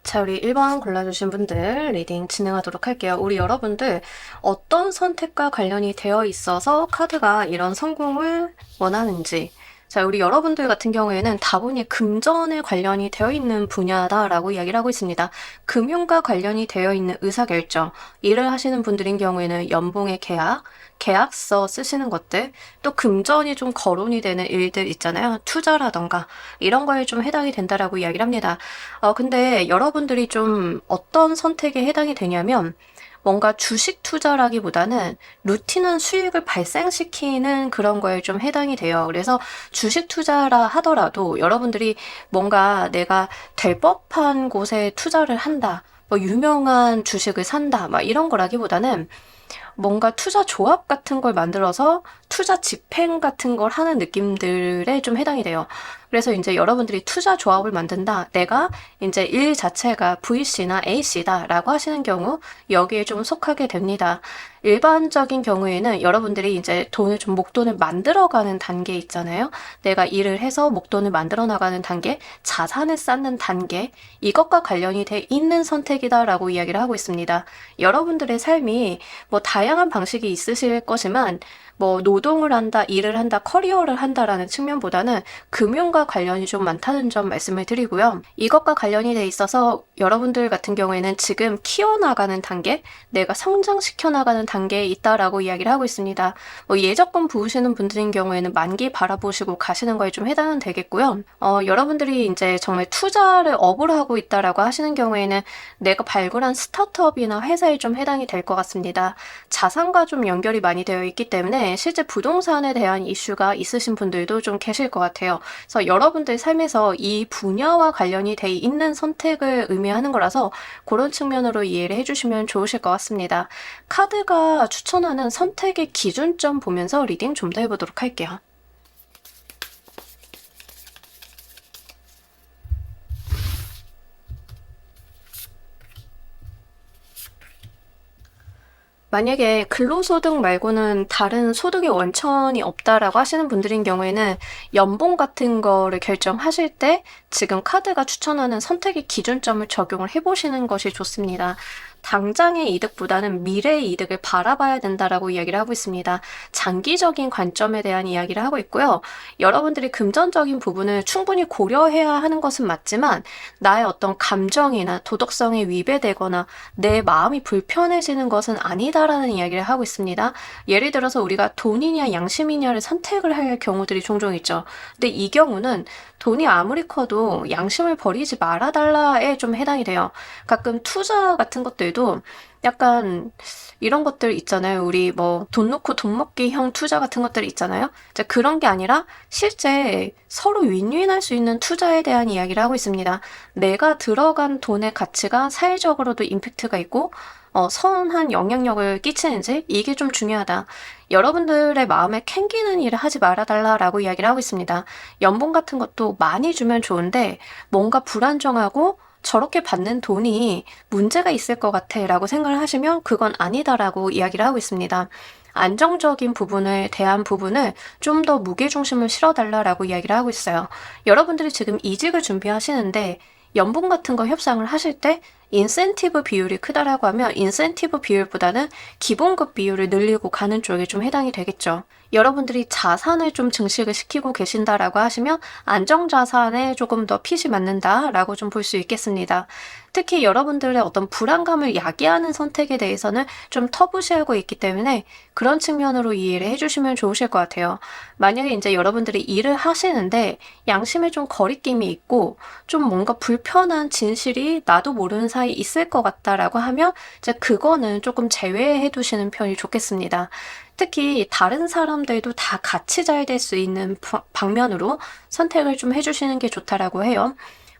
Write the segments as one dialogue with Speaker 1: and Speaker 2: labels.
Speaker 1: 자, 우리 1번 골라주신 분들 리딩 진행하도록 할게요. 우리 여러분들 어떤 선택과 관련이 되어 있어서 카드가 이런 성공을 원하는지. 자, 우리 여러분들 같은 경우에는 다분히 금전에 관련이 되어 있는 분야다라고 이야기를 하고 있습니다. 금융과 관련이 되어 있는 의사결정, 일을 하시는 분들인 경우에는 연봉의 계약, 계약서 쓰시는 것들, 또 금전이 좀 거론이 되는 일들 있잖아요. 투자라던가 이런 거에 좀 해당이 된다라고 이야기를 합니다. 근데 여러분들이 좀 어떤 선택에 해당이 되냐면 뭔가 주식 투자라기보다는 루틴한 수익을 발생시키는 그런 거에 좀 해당이 돼요. 그래서 주식 투자라 하더라도 여러분들이 뭔가 내가 될 법한 곳에 투자를 한다, 뭐 유명한 주식을 산다, 막 이런 거라기보다는 뭔가 투자 조합 같은 걸 만들어서 투자 집행 같은 걸 하는 느낌들에 좀 해당이 돼요. 그래서 이제 여러분들이 투자 조합을 만든다. 내가 이제 일 자체가 VC나 AC다라고 하시는 경우 여기에 좀 속하게 됩니다. 일반적인 경우에는 여러분들이 이제 돈을 좀 목돈을 만들어가는 단계 있잖아요. 내가 일을 해서 목돈을 만들어 나가는 단계, 자산을 쌓는 단계, 이것과 관련이 돼 있는 선택이다라고 이야기를 하고 있습니다. 여러분들의 삶이 뭐 다양한 방식이 있으실 거지만 뭐 노동을 한다, 일을 한다, 커리어를 한다라는 측면보다는 금융과 관련이 좀 많다는 점 말씀을 드리고요. 이것과 관련이 돼 있어서 여러분들 같은 경우에는 지금 키워나가는 단계, 내가 성장시켜 나가는 단계에 있다라고 이야기를 하고 있습니다. 뭐 예적금 부으시는 분들인 경우에는 만기 바라보시고 가시는 거에 좀 해당은 되겠고요. 여러분들이 이제 정말 투자를 업으로 하고 있다라고 하시는 경우에는 내가 발굴한 스타트업이나 회사에 좀 해당이 될 것 같습니다. 자산과 좀 연결이 많이 되어 있기 때문에 때문에 실제 부동산에 대한 이슈가 있으신 분들도 좀 계실 것 같아요. 그래서 여러분들 삶에서 이 분야와 관련이 돼 있는 선택을 의미하는 거라서 그런 측면으로 이해를 해주시면 좋으실 것 같습니다. 카드가 추천하는 선택의 기준점 보면서 리딩 좀 더 해보도록 할게요. 만약에 근로소득 말고는 다른 소득의 원천이 없다라고 하시는 분들인 경우에는 연봉 같은 거를 결정하실 때 지금 카드가 추천하는 선택의 기준점을 적용을 해보시는 것이 좋습니다. 당장의 이득보다는 미래의 이득을 바라봐야 된다라고 이야기를 하고 있습니다. 장기적인 관점에 대한 이야기를 하고 있고요. 여러분들이 금전적인 부분을 충분히 고려해야 하는 것은 맞지만 나의 어떤 감정이나 도덕성에 위배되거나 내 마음이 불편해지는 것은 아니다라는 이야기를 하고 있습니다. 예를 들어서 우리가 돈이냐 양심이냐를 선택을 할 경우들이 종종 있죠. 근데 이 경우는 돈이 아무리 커도 양심을 버리지 말아달라에 좀 해당이 돼요. 가끔 투자 같은 것들도 약간 이런 것들 있잖아요. 우리 뭐 돈 놓고 돈 먹기형 투자 같은 것들 있잖아요. 이제 그런 게 아니라 실제 서로 윈윈할 수 있는 투자에 대한 이야기를 하고 있습니다. 내가 들어간 돈의 가치가 사회적으로도 임팩트가 있고 선한 영향력을 끼치는지 이게 좀 중요하다. 여러분들의 마음에 캥기는 일을 하지 말아달라라고 이야기를 하고 있습니다. 연봉 같은 것도 많이 주면 좋은데 뭔가 불안정하고 저렇게 받는 돈이 문제가 있을 것 같아 라고 생각을 하시면 그건 아니다라고 이야기를 하고 있습니다. 안정적인 부분에 대한 부분을 좀 더 무게중심을 실어달라라고 이야기를 하고 있어요. 여러분들이 지금 이직을 준비하시는데 연봉 같은 거 협상을 하실 때 인센티브 비율이 크다라고 하면 인센티브 비율보다는 기본급 비율을 늘리고 가는 쪽에 좀 해당이 되겠죠. 여러분들이 자산을 좀 증식을 시키고 계신다라고 하시면 안정자산에 조금 더 핏이 맞는다라고 좀 볼 수 있겠습니다. 특히 여러분들의 어떤 불안감을 야기하는 선택에 대해서는 좀 터부시하고 있기 때문에 그런 측면으로 이해를 해주시면 좋으실 것 같아요. 만약에 이제 여러분들이 일을 하시는데 양심에 좀 거리낌이 있고 좀 뭔가 불편한 진실이 나도 모르는 사이 있을 것 같다라고 하면 이제 그거는 조금 제외해 두시는 편이 좋겠습니다. 특히 다른 사람들도 다 같이 잘 될 수 있는 방면으로 선택을 좀 해주시는 게 좋다라고 해요.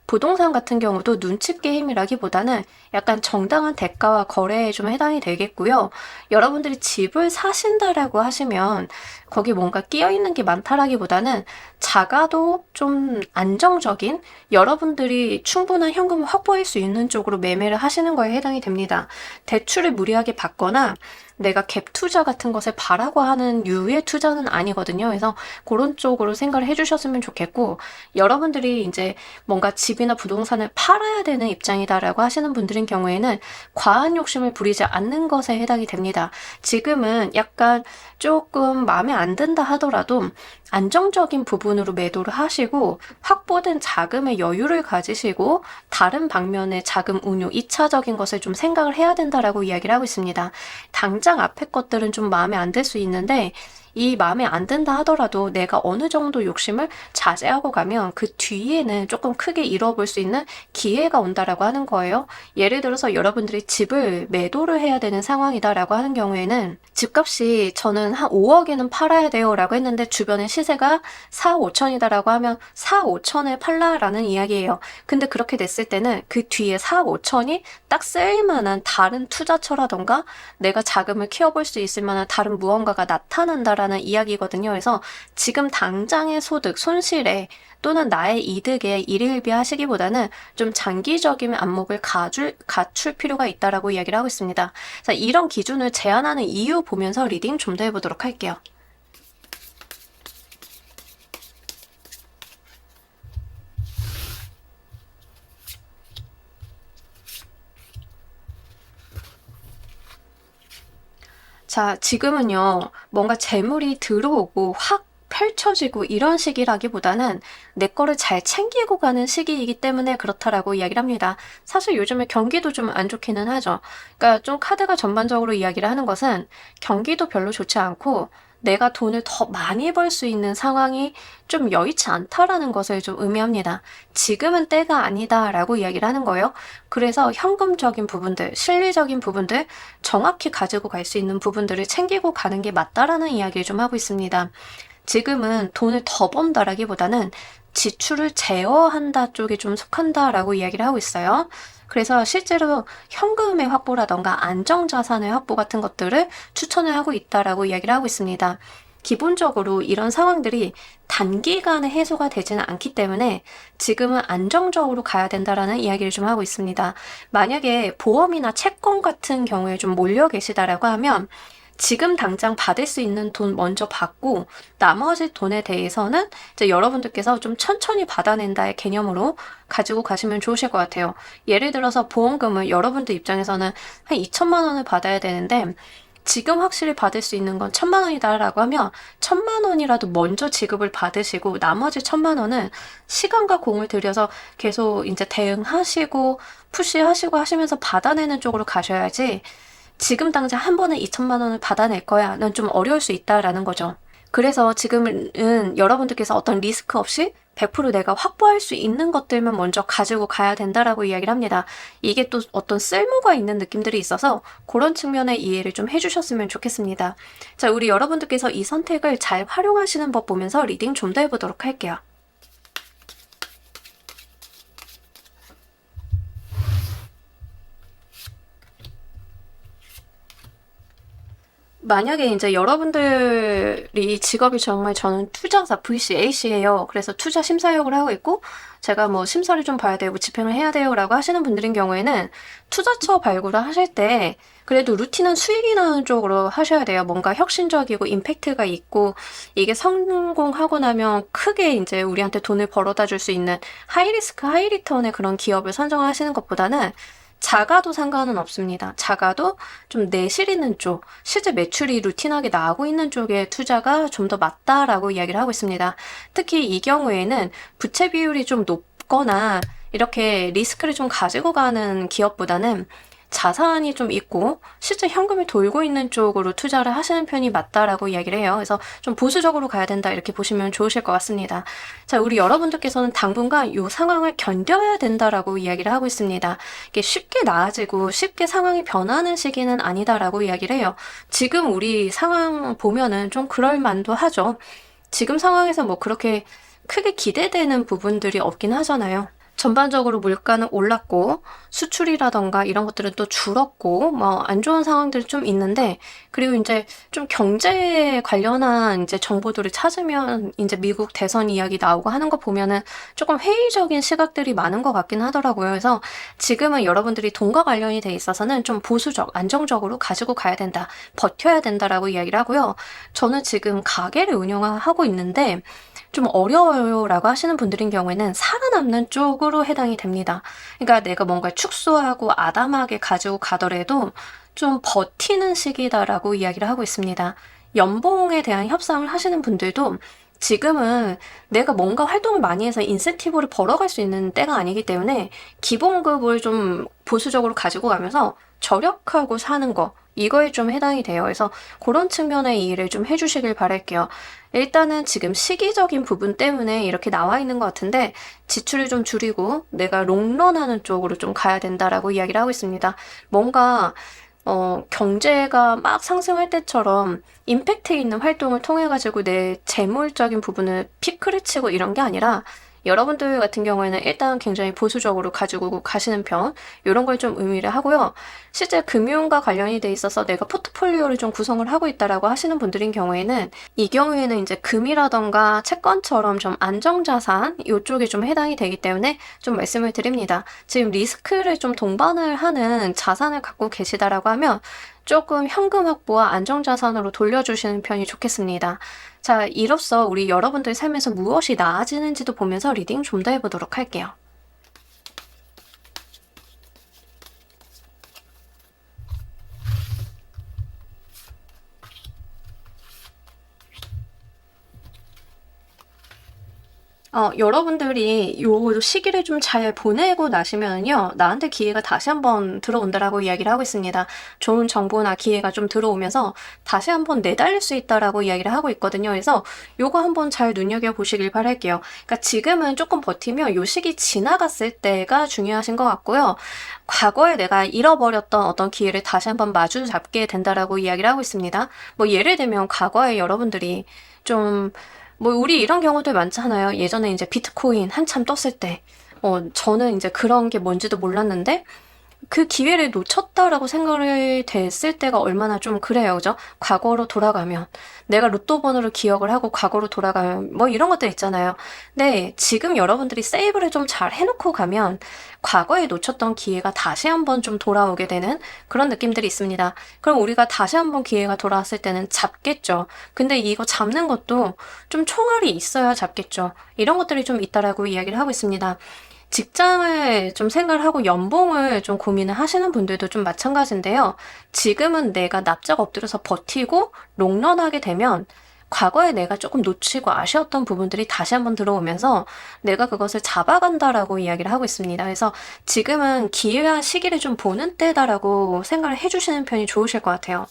Speaker 1: 부동산 같은 경우도 눈치 게임이라기보다는 약간 정당한 대가와 거래에 좀 해당이 되겠고요. 여러분들이 집을 사신다라고 하시면 거기 뭔가 끼어있는 게 많다라기보다는 작아도 좀 안정적인 여러분들이 충분한 현금을 확보할 수 있는 쪽으로 매매를 하시는 거에 해당이 됩니다. 대출을 무리하게 받거나 내가 갭 투자 같은 것을 바라고 하는 유의 투자는 아니거든요. 그래서 그런 쪽으로 생각을 해주셨으면 좋겠고 여러분들이 이제 뭔가 집이나 부동산을 팔아야 되는 입장이다라고 하시는 분들인 경우에는 과한 욕심을 부리지 않는 것에 해당이 됩니다. 지금은 약간 조금 마음에 안 든다 하더라도 안정적인 부분으로 매도를 하시고 확보된 자금의 여유를 가지시고 다른 방면의 자금 운용, 2차적인 것을 좀 생각을 해야 된다라고 이야기를 하고 있습니다. 당장 앞에 것들은 좀 마음에 안 들 수 있는데 이 마음에 안 든다 하더라도 내가 어느 정도 욕심을 자제하고 가면 그 뒤에는 조금 크게 잃어볼 수 있는 기회가 온다라고 하는 거예요. 예를 들어서 여러분들이 집을 매도를 해야 되는 상황이다라고 하는 경우에는 집값이 저는 한 5억에는 팔아야 돼요 라고 했는데 주변에 시세가 4, 5천이다라고 하면 4, 5천에 팔라라는 이야기예요. 근데 그렇게 됐을 때는 그 뒤에 4, 5천이 딱 쓸만한 다른 투자처라던가 내가 자금을 키워볼 수 있을 만한 다른 무언가가 나타난다라는 이야기거든요. 그래서 지금 당장의 소득, 손실에 또는 나의 이득에 일일비하시기보다는 좀 장기적인 안목을 갖출 필요가 있다라고 이야기를 하고 있습니다. 그래서 이런 기준을 제안하는 이유 보면서 리딩 좀 더 해보도록 할게요. 자, 지금은요, 뭔가 재물이 들어오고 확 펼쳐지고 이런 시기라기보다는 내 거를 잘 챙기고 가는 시기이기 때문에 그렇다라고 이야기를 합니다. 사실 요즘에 경기도 좀 안 좋기는 하죠. 그러니까 좀 카드가 전반적으로 이야기를 하는 것은 경기도 별로 좋지 않고 내가 돈을 더 많이 벌 수 있는 상황이 좀 여의치 않다라는 것을 좀 의미합니다. 지금은 때가 아니다라고 이야기를 하는 거예요. 그래서 현금적인 부분들, 실리적인 부분들, 정확히 가지고 갈 수 있는 부분들을 챙기고 가는 게 맞다라는 이야기를 좀 하고 있습니다. 지금은 돈을 더 번다라기보다는 지출을 제어한다 쪽에 좀 속한다라고 이야기를 하고 있어요. 그래서 실제로 현금의 확보라던가 안정자산의 확보 같은 것들을 추천을 하고 있다라고 이야기를 하고 있습니다. 기본적으로 이런 상황들이 단기간에 해소가 되지는 않기 때문에 지금은 안정적으로 가야 된다라는 이야기를 좀 하고 있습니다. 만약에 보험이나 채권 같은 경우에 좀 몰려 계시다라고 하면 지금 당장 받을 수 있는 돈 먼저 받고 나머지 돈에 대해서는 이제 여러분들께서 좀 천천히 받아낸다의 개념으로 가지고 가시면 좋으실 것 같아요. 예를 들어서 보험금을 여러분들 입장에서는 한 2천만 원을 받아야 되는데 지금 확실히 받을 수 있는 건 1,000만 원이다라고 하면 1,000만 원이라도 먼저 지급을 받으시고 나머지 1,000만 원은 시간과 공을 들여서 계속 이제 대응하시고 푸시하시고 하시면서 받아내는 쪽으로 가셔야지 지금 당장 한 번에 2천만 원을 받아낼 거야. 는 좀 어려울 수 있다라는 거죠. 그래서 지금은 여러분들께서 어떤 리스크 없이 100% 내가 확보할 수 있는 것들만 먼저 가지고 가야 된다라고 이야기를 합니다. 이게 또 어떤 쓸모가 있는 느낌들이 있어서 그런 측면의 이해를 좀 해주셨으면 좋겠습니다. 자, 우리 여러분들께서 이 선택을 잘 활용하시는 법 보면서 리딩 좀 더 해보도록 할게요. 만약에 이제 여러분들이 직업이 정말 저는 투자사 VCAC예요. 그래서 투자 심사역을 하고 있고 제가 뭐 심사를 좀 봐야 되고 집행을 해야 돼요라고 하시는 분들인 경우에는 투자처 발굴을 하실 때 그래도 루틴한 수익이 나는 쪽으로 하셔야 돼요. 뭔가 혁신적이고 임팩트가 있고 이게 성공하고 나면 크게 이제 우리한테 돈을 벌어다 줄 수 있는 하이리스크 하이리턴의 그런 기업을 선정하시는 것보다는 작아도 상관은 없습니다. 작아도 좀 내실 있는 쪽, 실제 매출이 루틴하게 나오고 있는 쪽에 투자가 좀 더 맞다라고 이야기를 하고 있습니다. 특히 이 경우에는 부채 비율이 좀 높거나 이렇게 리스크를 좀 가지고 가는 기업보다는 자산이 좀 있고 실제 현금이 돌고 있는 쪽으로 투자를 하시는 편이 맞다라고 이야기를 해요. 그래서 좀 보수적으로 가야 된다 이렇게 보시면 좋으실 것 같습니다. 자, 우리 여러분들께서는 당분간 이 상황을 견뎌야 된다라고 이야기를 하고 있습니다. 이게 쉽게 나아지고 쉽게 상황이 변하는 시기는 아니다라고 이야기를 해요. 지금 우리 상황 보면은 좀 그럴 만도 하죠. 지금 상황에서 뭐 그렇게 크게 기대되는 부분들이 없긴 하잖아요. 전반적으로 물가는 올랐고 수출이라던가 이런 것들은 또 줄었고 뭐 안 좋은 상황들이 좀 있는데 그리고 이제 좀 경제에 관련한 이제 정보들을 찾으면 이제 미국 대선 이야기 나오고 하는 거 보면은 조금 회의적인 시각들이 많은 것 같긴 하더라고요. 그래서 지금은 여러분들이 돈과 관련이 돼 있어서는 좀 보수적, 안정적으로 가지고 가야 된다, 버텨야 된다라고 이야기를 하고요. 저는 지금 가게를 운영하고 있는데 좀 어려워요라고 하시는 분들인 경우에는 살아남는 쪽으로 해당이 됩니다. 그러니까 내가 뭔가 축소하고 아담하게 가지고 가더라도 좀 버티는 시기다라고 이야기를 하고 있습니다. 연봉에 대한 협상을 하시는 분들도 지금은 내가 뭔가 활동을 많이 해서 인센티브를 벌어갈 수 있는 때가 아니기 때문에 기본급을 좀 보수적으로 가지고 가면서 절약하고 사는 거 이거에 좀 해당이 돼요. 그래서 그런 측면의 이해를 좀 해주시길 바랄게요. 일단은 지금 시기적인 부분 때문에 이렇게 나와 있는 것 같은데 지출을 좀 줄이고 내가 롱런하는 쪽으로 좀 가야 된다라고 이야기를 하고 있습니다. 뭔가 경제가 막 상승할 때처럼 임팩트 있는 활동을 통해 가지고 내 재물적인 부분을 피크를 치고 이런 게 아니라 여러분들 같은 경우에는 일단 굉장히 보수적으로 가지고 가시는 편 이런 걸 좀 의미를 하고요. 실제 금융과 관련이 돼 있어서 내가 포트폴리오를 좀 구성을 하고 있다라고 하시는 분들인 경우에는 이 경우에는 이제 금이라던가 채권처럼 좀 안정자산 이쪽에 좀 해당이 되기 때문에 좀 말씀을 드립니다. 지금 리스크를 좀 동반을 하는 자산을 갖고 계시다라고 하면 조금 현금 확보와 안정자산으로 돌려주시는 편이 좋겠습니다. 자, 이로써 우리 여러분들 삶에서 무엇이 나아지는지도 보면서 리딩 좀 더 해보도록 할게요. 여러분들이 요 시기를 좀 잘 보내고 나시면은요, 나한테 기회가 다시 한번 들어온다라고 이야기를 하고 있습니다. 좋은 정보나 기회가 좀 들어오면서 다시 한번 내달릴 수 있다라고 이야기를 하고 있거든요. 그래서 요거 한번 잘 눈여겨보시길 바랄게요. 그러니까 지금은 조금 버티면 요 시기 지나갔을 때가 중요하신 것 같고요. 과거에 내가 잃어버렸던 어떤 기회를 다시 한번 마주 잡게 된다라고 이야기를 하고 있습니다. 뭐 예를 들면 과거에 여러분들이 좀 뭐 우리 이런 경우도 많잖아요. 예전에 이제 비트코인 한참 떴을 때, 저는 이제 그런 게 뭔지도 몰랐는데 그 기회를 놓쳤다라고 생각을 됐을 때가 얼마나 좀 그래요. 그죠? 과거로 돌아가면 내가 로또 번호를 기억을 하고 과거로 돌아가면 뭐 이런 것들 있잖아요. 네, 지금 여러분들이 세이브를 좀 잘 해놓고 가면 과거에 놓쳤던 기회가 다시 한번 좀 돌아오게 되는 그런 느낌들이 있습니다. 그럼 우리가 다시 한번 기회가 돌아왔을 때는 잡겠죠. 근데 이거 잡는 것도 좀 총알이 있어야 잡겠죠. 이런 것들이 좀 있다라고 이야기를 하고 있습니다. 직장을 좀 생각을 하고 연봉을 좀 고민을 하시는 분들도 좀 마찬가지인데요. 지금은 내가 납작 엎드려서 버티고 롱런하게 되면 과거에 내가 조금 놓치고 아쉬웠던 부분들이 다시 한번 들어오면서 내가 그것을 잡아간다라고 이야기를 하고 있습니다. 그래서 지금은 기회와 시기를 좀 보는 때다라고 생각을 해주시는 편이 좋으실 것 같아요.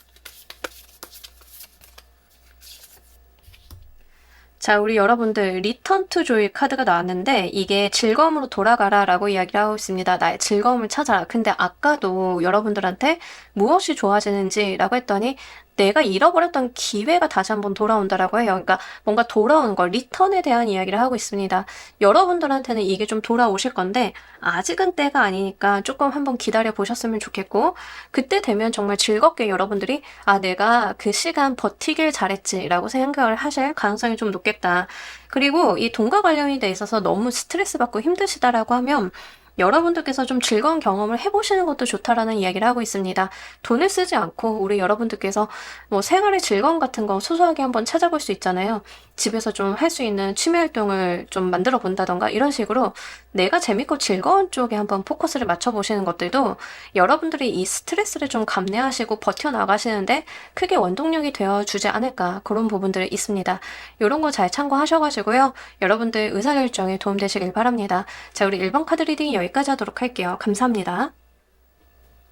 Speaker 1: 자, 우리 여러분들 리턴 투 조이 카드가 나왔는데 이게 즐거움으로 돌아가라 라고 이야기를 하고 있습니다. 나의 즐거움을 찾아라. 근데 아까도 여러분들한테 무엇이 좋아지는지 라고 했더니 내가 잃어버렸던 기회가 다시 한번 돌아온다라고 해요. 그러니까 뭔가 돌아오는 걸, 리턴에 대한 이야기를 하고 있습니다. 여러분들한테는 이게 좀 돌아오실 건데 아직은 때가 아니니까 조금 한번 기다려 보셨으면 좋겠고, 그때 되면 정말 즐겁게 여러분들이 내가 그 시간 버티길 잘했지라고 생각을 하실 가능성이 좀 높겠다. 그리고 이 돈과 관련이 돼 있어서 너무 스트레스 받고 힘드시다라고 하면 여러분들께서 좀 즐거운 경험을 해보시는 것도 좋다라는 이야기를 하고 있습니다. 돈을 쓰지 않고 우리 여러분들께서 뭐 생활의 즐거움 같은 거 소소하게 한번 찾아볼 수 있잖아요. 집에서 좀 할 수 있는 취미 활동을 좀 만들어 본다던가 이런 식으로 내가 재밌고 즐거운 쪽에 한번 포커스를 맞춰보시는 것들도 여러분들이 이 스트레스를 좀 감내하시고 버텨나가시는데 크게 원동력이 되어주지 않을까, 그런 부분들이 있습니다. 이런 거 잘 참고하셔가지고요. 여러분들 의사결정에 도움되시길 바랍니다. 자, 우리 1번 카드 리딩 여기까지 하도록 할게요. 감사합니다.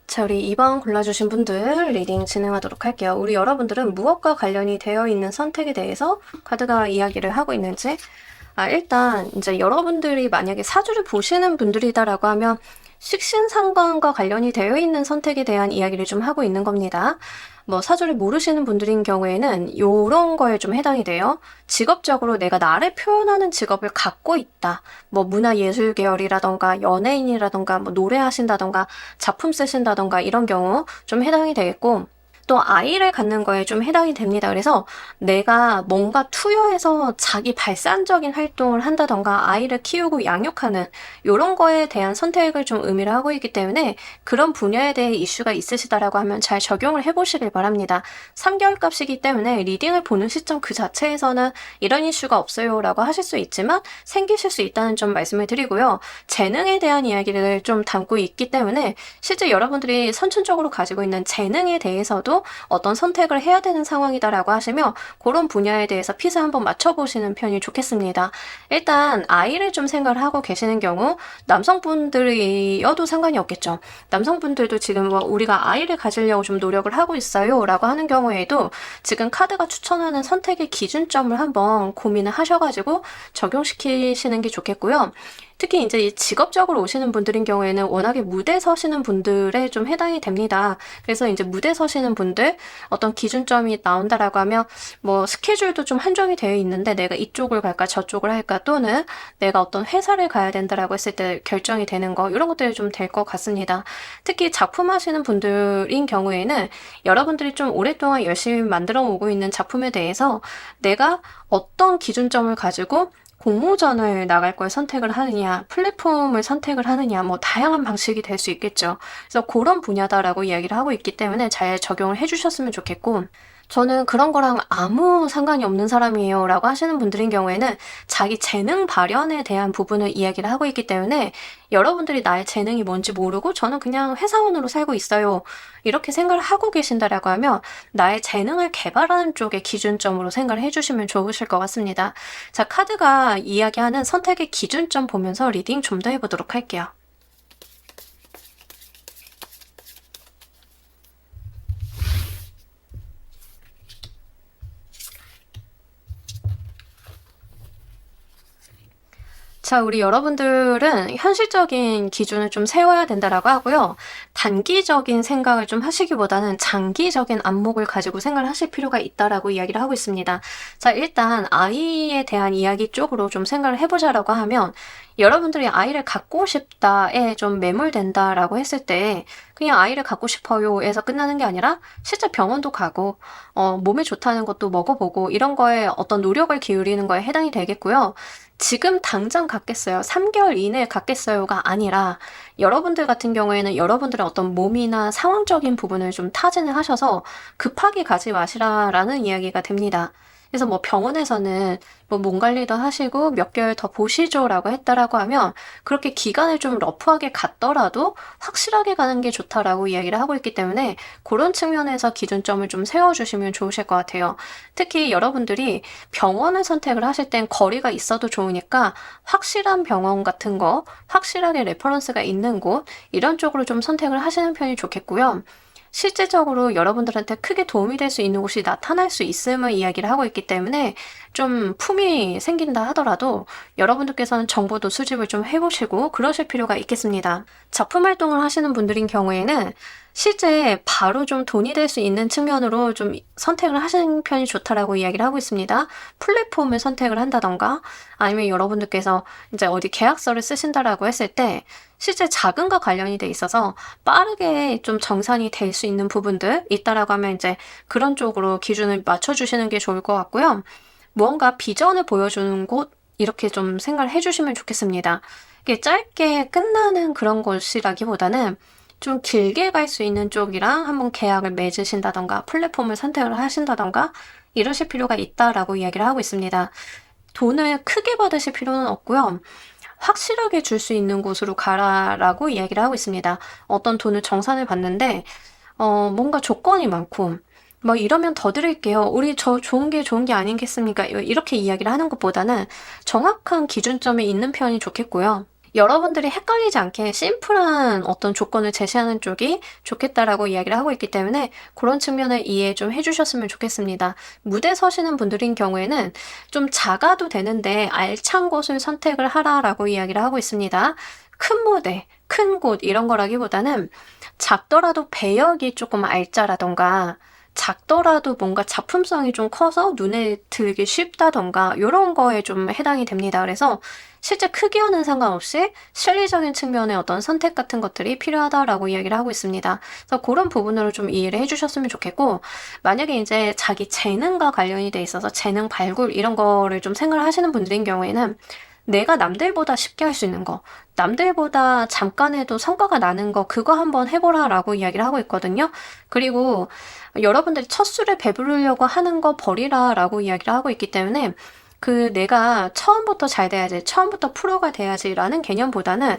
Speaker 1: 자, 우리 2번 골라주신 분들 리딩 진행하도록 할게요. 우리 여러분들은 무엇과 관련이 되어 있는 선택에 대해서 카드가 이야기를 하고 있는지, 일단 이제 여러분들이 만약에 사주를 보시는 분들이다라고 하면 식신상관과 관련이 되어 있는 선택에 대한 이야기를 좀 하고 있는 겁니다. 뭐 사주를 모르시는 분들인 경우에는 요런 거에 좀 해당이 돼요. 직업적으로 내가 나를 표현하는 직업을 갖고 있다. 뭐 문화예술 계열이라던가 연예인이라던가 뭐 노래하신다던가 작품 쓰신다던가 이런 경우 좀 해당이 되겠고, 또 아이를 갖는 거에 좀 해당이 됩니다. 그래서 내가 뭔가 투여해서 자기 발산적인 활동을 한다던가 아이를 키우고 양육하는 이런 거에 대한 선택을 좀 의미를 하고 있기 때문에 그런 분야에 대해 이슈가 있으시다라고 하면 잘 적용을 해보시길 바랍니다. 3개월 값이기 때문에 리딩을 보는 시점 그 자체에서는 이런 이슈가 없어요 라고 하실 수 있지만 생기실 수 있다는 점 말씀을 드리고요. 재능에 대한 이야기를 좀 담고 있기 때문에 실제 여러분들이 선천적으로 가지고 있는 재능에 대해서도 어떤 선택을 해야 되는 상황이다라고 하시며 그런 분야에 대해서 핏을 한번 맞춰보시는 편이 좋겠습니다. 일단 아이를 좀 생각을 하고 계시는 경우 남성분들이어도 상관이 없겠죠. 남성분들도 지금 뭐 우리가 아이를 가지려고 좀 노력을 하고 있어요 라고 하는 경우에도 지금 카드가 추천하는 선택의 기준점을 한번 고민을 하셔가지고 적용시키시는 게 좋겠고요. 특히 이제 직업적으로 오시는 분들인 경우에는 워낙에 무대 서시는 분들에 좀 해당이 됩니다. 그래서 이제 무대 서시는 분들 어떤 기준점이 나온다라고 하면 뭐 스케줄도 좀 한정이 되어 있는데 내가 이쪽을 갈까 저쪽을 할까, 또는 내가 어떤 회사를 가야 된다라고 했을 때 결정이 되는 거, 이런 것들이 좀 될 것 같습니다. 특히 작품 하시는 분들인 경우에는 여러분들이 좀 오랫동안 열심히 만들어 오고 있는 작품에 대해서 내가 어떤 기준점을 가지고 공모전을 나갈 걸 선택을 하느냐, 플랫폼을 선택을 하느냐, 뭐 다양한 방식이 될 수 있겠죠. 그래서 그런 분야다라고 이야기를 하고 있기 때문에 잘 적용을 해주셨으면 좋겠고, 저는 그런 거랑 아무 상관이 없는 사람이에요 라고 하시는 분들인 경우에는 자기 재능 발현에 대한 부분을 이야기를 하고 있기 때문에 여러분들이 나의 재능이 뭔지 모르고 저는 그냥 회사원으로 살고 있어요. 이렇게 생각을 하고 계신다라고 하면 나의 재능을 개발하는 쪽의 기준점으로 생각을 해주시면 좋으실 것 같습니다. 자, 카드가 이야기하는 선택의 기준점 보면서 리딩 좀 더 해보도록 할게요. 자, 우리 여러분들은 현실적인 기준을 좀 세워야 된다라고 하고요. 단기적인 생각을 좀 하시기보다는 장기적인 안목을 가지고 생각을 하실 필요가 있다라고 이야기를 하고 있습니다. 자, 일단 아이에 대한 이야기 쪽으로 좀 생각을 해보자라고 하면 여러분들이 아이를 갖고 싶다에 좀 매몰된다라고 했을 때 그냥 아이를 갖고 싶어요에서 끝나는 게 아니라 실제 병원도 가고 몸에 좋다는 것도 먹어보고 이런 거에 어떤 노력을 기울이는 거에 해당이 되겠고요. 지금 당장 갖겠어요. 3개월 이내에 갖겠어요가 아니라 여러분들 같은 경우에는 여러분들의 어떤 몸이나 상황적인 부분을 좀 타진을 하셔서 급하게 가지 마시라라는 이야기가 됩니다. 그래서 뭐 병원에서는 뭐 몸 관리도 하시고 몇 개월 더 보시죠라고 했다라고 하면 그렇게 기간을 좀 러프하게 갔더라도 확실하게 가는 게 좋다라고 이야기를 하고 있기 때문에 그런 측면에서 기준점을 좀 세워주시면 좋으실 것 같아요. 특히 여러분들이 병원을 선택을 하실 땐 거리가 있어도 좋으니까 확실한 병원 같은 거, 확실하게 레퍼런스가 있는 곳 이런 쪽으로 좀 선택을 하시는 편이 좋겠고요. 실제적으로 여러분들한테 크게 도움이 될 수 있는 곳이 나타날 수 있음을 이야기를 하고 있기 때문에 좀 품이 생긴다 하더라도 여러분들께서는 정보도 수집을 좀 해보시고 그러실 필요가 있겠습니다. 작품 활동을 하시는 분들인 경우에는 실제 바로 좀 돈이 될 수 있는 측면으로 좀 선택을 하시는 편이 좋다라고 이야기를 하고 있습니다. 플랫폼을 선택을 한다던가 아니면 여러분들께서 이제 어디 계약서를 쓰신다라고 했을 때 실제 자금과 관련이 돼 있어서 빠르게 좀 정산이 될 수 있는 부분들 있다라고 하면 이제 그런 쪽으로 기준을 맞춰주시는 게 좋을 것 같고요. 무언가 비전을 보여주는 곳 이렇게 좀 생각을 해주시면 좋겠습니다. 이게 짧게 끝나는 그런 곳이라기보다는 좀 길게 갈 수 있는 쪽이랑 한번 계약을 맺으신다던가 플랫폼을 선택을 하신다던가 이러실 필요가 있다라고 이야기를 하고 있습니다. 돈을 크게 받으실 필요는 없고요. 확실하게 줄 수 있는 곳으로 가라라고 이야기를 하고 있습니다. 어떤 돈을 정산을 받는데 뭔가 조건이 많고 뭐 이러면 더 드릴게요. 우리 저 좋은 게 아니겠습니까? 이렇게 이야기를 하는 것보다는 정확한 기준점에 있는 편이 좋겠고요. 여러분들이 헷갈리지 않게 심플한 어떤 조건을 제시하는 쪽이 좋겠다라고 이야기를 하고 있기 때문에 그런 측면을 이해 좀 해주셨으면 좋겠습니다. 무대 서시는 분들인 경우에는 좀 작아도 되는데 알찬 곳을 선택을 하라라고 이야기를 하고 있습니다. 큰 무대, 큰 곳 이런 거라기보다는 작더라도 배역이 조금 알짜라던가 작더라도 뭔가 작품성이 좀 커서 눈에 들기 쉽다던가 이런 거에 좀 해당이 됩니다. 그래서 실제 크기와는 상관없이 실리적인 측면의 어떤 선택 같은 것들이 필요하다라고 이야기를 하고 있습니다. 그래서 그런 부분으로 좀 이해를 해주셨으면 좋겠고 만약에 이제 자기 재능과 관련이 돼 있어서 재능 발굴 이런 거를 좀 생각을 하시는 분들인 경우에는 내가 남들보다 쉽게 할 수 있는 거, 남들보다 잠깐 해도 성과가 나는 거, 그거 한번 해보라라고 이야기를 하고 있거든요. 그리고 여러분들이 첫 술에 배부르려고 하는 거 버리라라고 이야기를 하고 있기 때문에 그 내가 처음부터 잘 돼야지, 처음부터 프로가 돼야지라는 개념보다는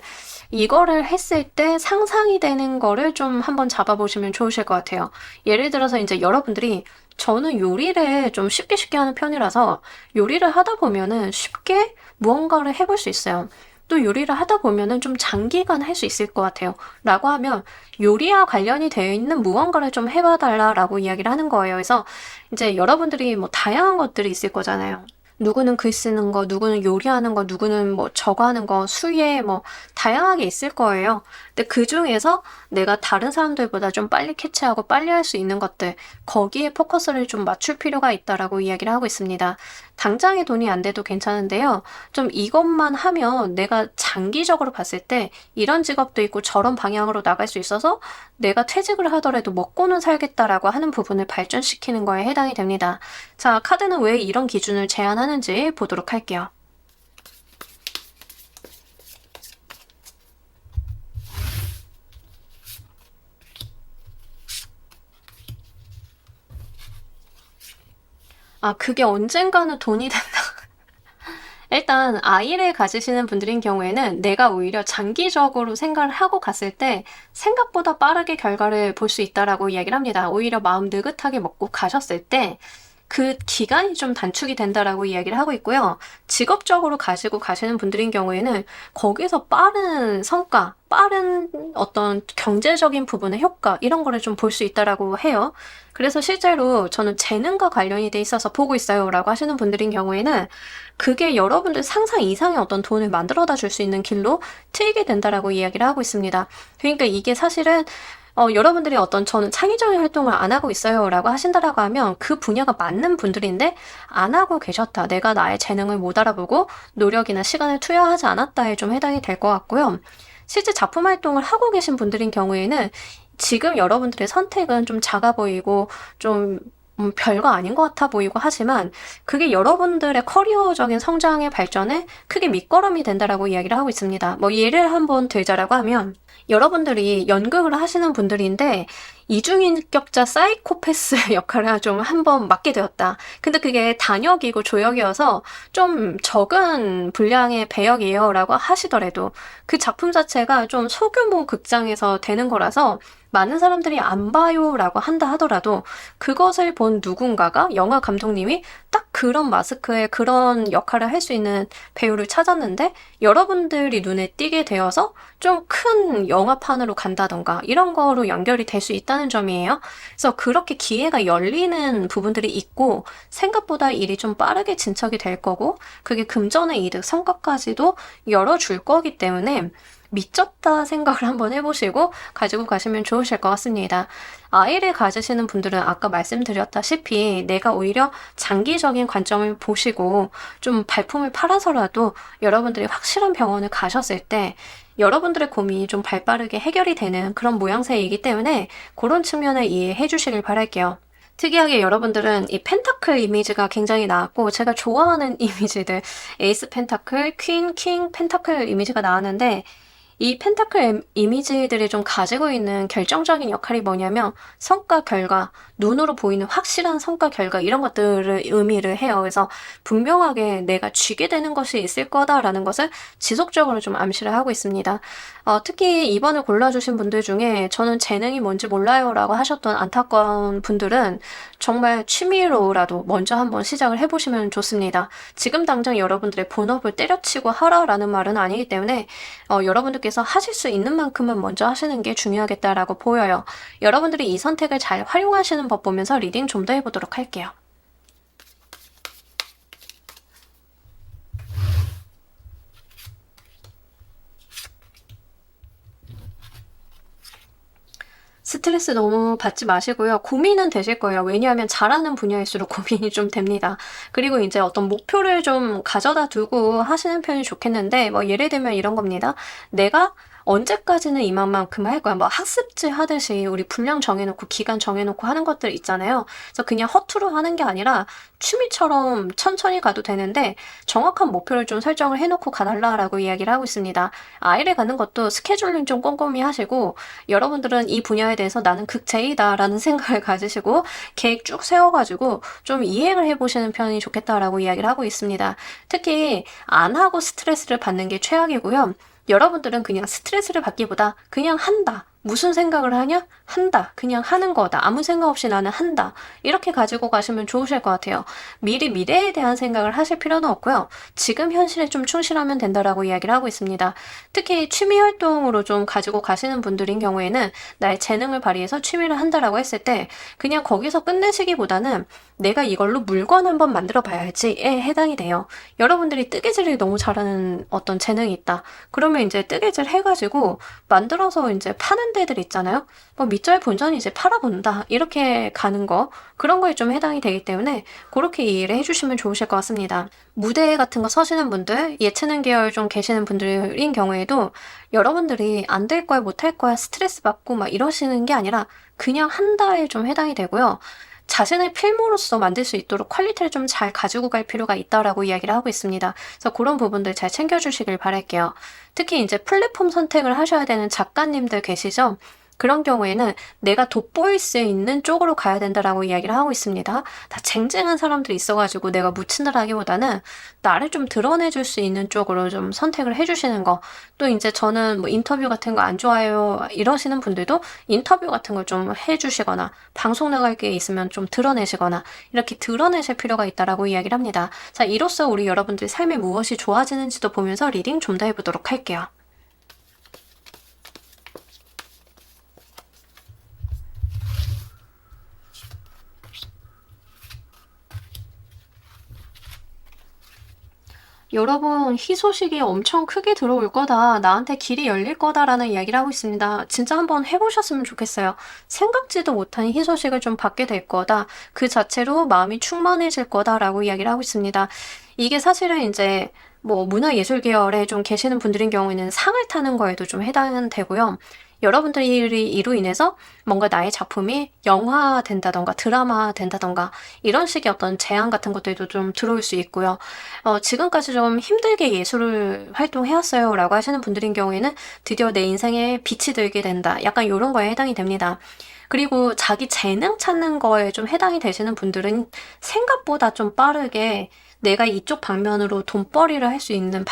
Speaker 1: 이거를 했을 때 상상이 되는 거를 좀 한번 잡아보시면 좋으실 것 같아요. 예를 들어서 이제 여러분들이 저는 요리를 좀 쉽게 하는 편이라서 요리를 하다 보면은 쉽게 무언가를 해볼 수 있어요. 또 요리를 하다 보면은 좀 장기간 할 수 있을 것 같아요. 라고 하면 요리와 관련이 되어 있는 무언가를 좀 해봐달라라고 이야기를 하는 거예요. 그래서 이제 여러분들이 뭐 다양한 것들이 있을 거잖아요. 누구는 글 쓰는 거, 누구는 요리하는 거, 누구는 뭐 저거 하는 거, 수예 뭐 다양하게 있을 거예요. 근데 그 중에서 내가 다른 사람들보다 좀 빨리 캐치하고 빨리 할 수 있는 것들, 거기에 포커스를 좀 맞출 필요가 있다라고 이야기를 하고 있습니다. 당장에 돈이 안 돼도 괜찮은데요. 좀 이것만 하면 내가 장기적으로 봤을 때 이런 직업도 있고 저런 방향으로 나갈 수 있어서 내가 퇴직을 하더라도 먹고는 살겠다라고 하는 부분을 발전시키는 거에 해당이 됩니다. 자, 카드는 왜 이런 기준을 제안하는지 보도록 할게요. 아, 그게 언젠가는 돈이 된다. 일단 아이를 가지시는 분들인 경우에는 내가 오히려 장기적으로 생각을 하고 갔을 때 생각보다 빠르게 결과를 볼 수 있다라고 이야기를 합니다. 오히려 마음 느긋하게 먹고 가셨을 때 그 기간이 좀 단축이 된다라고 이야기를 하고 있고요. 직업적으로 가지고 가시는 분들인 경우에는 거기서 빠른 성과, 빠른 어떤 경제적인 부분의 효과 이런 거를 좀 볼 수 있다라고 해요. 그래서 실제로 저는 재능과 관련이 돼 있어서 보고 있어요 라고 하시는 분들인 경우에는 그게 여러분들 상상 이상의 어떤 돈을 만들어다 줄 수 있는 길로 트이게 된다라고 이야기를 하고 있습니다. 그러니까 이게 사실은 여러분들이 어떤 저는 창의적인 활동을 안 하고 있어요 라고 하신다라고 하면 그 분야가 맞는 분들인데 안 하고 계셨다. 내가 나의 재능을 못 알아보고 노력이나 시간을 투여하지 않았다에 좀 해당이 될 것 같고요. 실제 작품 활동을 하고 계신 분들인 경우에는 지금 여러분들의 선택은 좀 작아 보이고 좀 별거 아닌 것 같아 보이고 하지만 그게 여러분들의 커리어적인 성장의 발전에 크게 밑거름이 된다라고 이야기를 하고 있습니다. 뭐 예를 한번 들자라고 하면 여러분들이 연극을 하시는 분들인데 이중인격자 사이코패스 역할을 좀 한번 맡게 되었다. 근데 그게 단역이고 조역이어서 좀 적은 분량의 배역이에요 라고 하시더라도 그 작품 자체가 좀 소규모 극장에서 되는 거라서 많은 사람들이 안 봐요 라고 한다 하더라도 그것을 본 누군가가 영화 감독님이 딱 그런 마스크에 그런 역할을 할 수 있는 배우를 찾았는데 여러분들이 눈에 띄게 되어서 좀 큰 영화판으로 간다던가 이런 거로 연결이 될 수 있다는 점이에요. 그래서 그렇게 기회가 열리는 부분들이 있고 생각보다 일이 좀 빠르게 진척이 될 거고 그게 금전의 이득, 성과까지도 열어줄 거기 때문에 미쳤다 생각을 한번 해보시고 가지고 가시면 좋으실 것 같습니다. 아이를 가지시는 분들은 아까 말씀드렸다시피 내가 오히려 장기적인 관점을 보시고 좀 발품을 팔아서라도 여러분들이 확실한 병원을 가셨을 때 여러분들의 고민이 좀 발빠르게 해결이 되는 그런 모양새이기 때문에 그런 측면을 이해해 주시길 바랄게요. 특이하게 여러분들은 이 펜타클 이미지가 굉장히 나왔고 제가 좋아하는 이미지들 에이스 펜타클, 퀸, 킹 펜타클 이미지가 나왔는데 이 펜타클 이미지들이 좀 가지고 있는 결정적인 역할이 뭐냐면 성과 결과, 눈으로 보이는 확실한 성과 결과 이런 것들을 의미를 해요. 그래서 분명하게 내가 쥐게 되는 것이 있을 거다라는 것을 지속적으로 좀 암시를 하고 있습니다. 특히 2번을 골라주신 분들 중에 저는 재능이 뭔지 몰라요 라고 하셨던 안타까운 분들은 정말 취미로라도 먼저 한번 시작을 해보시면 좋습니다. 지금 당장 여러분들의 본업을 때려치고 하라라는 말은 아니기 때문에 여러분들께서 하실 수 있는 만큼은 먼저 하시는 게 중요하겠다라고 보여요. 여러분들이 이 선택을 잘 활용하시는 법 보면서 리딩 좀 더 해보도록 할게요. 스트레스 너무 받지 마시고요. 고민은 되실 거예요. 왜냐하면 잘하는 분야일수록 고민이 좀 됩니다. 그리고 이제 어떤 목표를 좀 가져다 두고 하시는 편이 좋겠는데 뭐 예를 들면 이런 겁니다. 내가 언제까지는 이만큼 할 거야. 뭐 학습지 하듯이 우리 분량 정해놓고 기간 정해놓고 하는 것들 있잖아요. 그래서 그냥 허투루 하는 게 아니라 취미처럼 천천히 가도 되는데 정확한 목표를 좀 설정을 해놓고 가달라라고 이야기를 하고 있습니다. 아이를 갖는 것도 스케줄링 좀 꼼꼼히 하시고 여러분들은 이 분야에 대해서 나는 극제이다라는 생각을 가지시고 계획 쭉 세워가지고 좀 이행을 해보시는 편이 좋겠다라고 이야기를 하고 있습니다. 특히 안 하고 스트레스를 받는 게 최악이고요. 여러분들은 그냥 스트레스를 받기보다 그냥 한다. 무슨 생각을 하냐? 한다. 그냥 하는 거다. 아무 생각 없이 나는 한다. 이렇게 가지고 가시면 좋으실 것 같아요. 미리 미래에 대한 생각을 하실 필요는 없고요. 지금 현실에 좀 충실하면 된다라고 이야기를 하고 있습니다. 특히 취미 활동으로 좀 가지고 가시는 분들인 경우에는 나의 재능을 발휘해서 취미를 한다라고 했을 때 그냥 거기서 끝내시기보다는 내가 이걸로 물건 한번 만들어 봐야지에 해당이 돼요. 여러분들이 뜨개질을 너무 잘하는 어떤 재능이 있다. 그러면 이제 뜨개질 해가지고 만들어서 이제 파는 데들 있잖아요. 뭐 밑절 본전이 이제 팔아본다. 이렇게 가는 거. 그런 거에 좀 해당이 되기 때문에 그렇게 이해를 해주시면 좋으실 것 같습니다. 무대 같은 거 서시는 분들, 예체능 계열 좀 계시는 분들인 경우에도 여러분들이 안 될 거야, 못 할 거야, 스트레스 받고 막 이러시는 게 아니라 그냥 한다에 좀 해당이 되고요. 자신의 필모로서 만들 수 있도록 퀄리티를 좀 잘 가지고 갈 필요가 있다라고 이야기를 하고 있습니다. 그래서 그런 부분들 잘 챙겨주시길 바랄게요. 특히 이제 플랫폼 선택을 하셔야 되는 작가님들 계시죠? 그런 경우에는 내가 돋보일 수 있는 쪽으로 가야 된다라고 이야기를 하고 있습니다. 다 쟁쟁한 사람들이 있어가지고 내가 묻힌다라기보다는 나를 좀 드러내줄 수 있는 쪽으로 좀 선택을 해주시는 거. 또 이제 저는 뭐 인터뷰 같은 거 안 좋아요 이러시는 분들도 인터뷰 같은 걸 좀 해주시거나 방송 나갈 게 있으면 좀 드러내시거나 이렇게 드러내실 필요가 있다라고 이야기를 합니다. 자, 이로써 우리 여러분들 삶에 무엇이 좋아지는지도 보면서 리딩 좀 더 해보도록 할게요. 여러분, 희소식이 엄청 크게 들어올 거다. 나한테 길이 열릴 거다라는 이야기를 하고 있습니다. 진짜 한번 해보셨으면 좋겠어요. 생각지도 못한 희소식을 좀 받게 될 거다. 그 자체로 마음이 충만해질 거다라고 이야기를 하고 있습니다. 이게 사실은 이제 뭐 문화예술 계열에 좀 계시는 분들인 경우에는 상을 타는 거에도 좀 해당되고요. 여러분들이 이로 인해서 뭔가 나의 작품이 영화 된다던가 드라마 된다던가 이런 식의 어떤 제안 같은 것들도 좀 들어올 수 있고요. 지금까지 좀 힘들게 예술을 활동해왔어요 라고 하시는 분들인 경우에는 드디어 내 인생에 빛이 들게 된다. 약간 이런 거에 해당이 됩니다. 그리고 자기 재능 찾는 거에 좀 해당이 되시는 분들은 생각보다 좀 빠르게 내가 이쪽 방면으로 돈벌이를 할 수 있는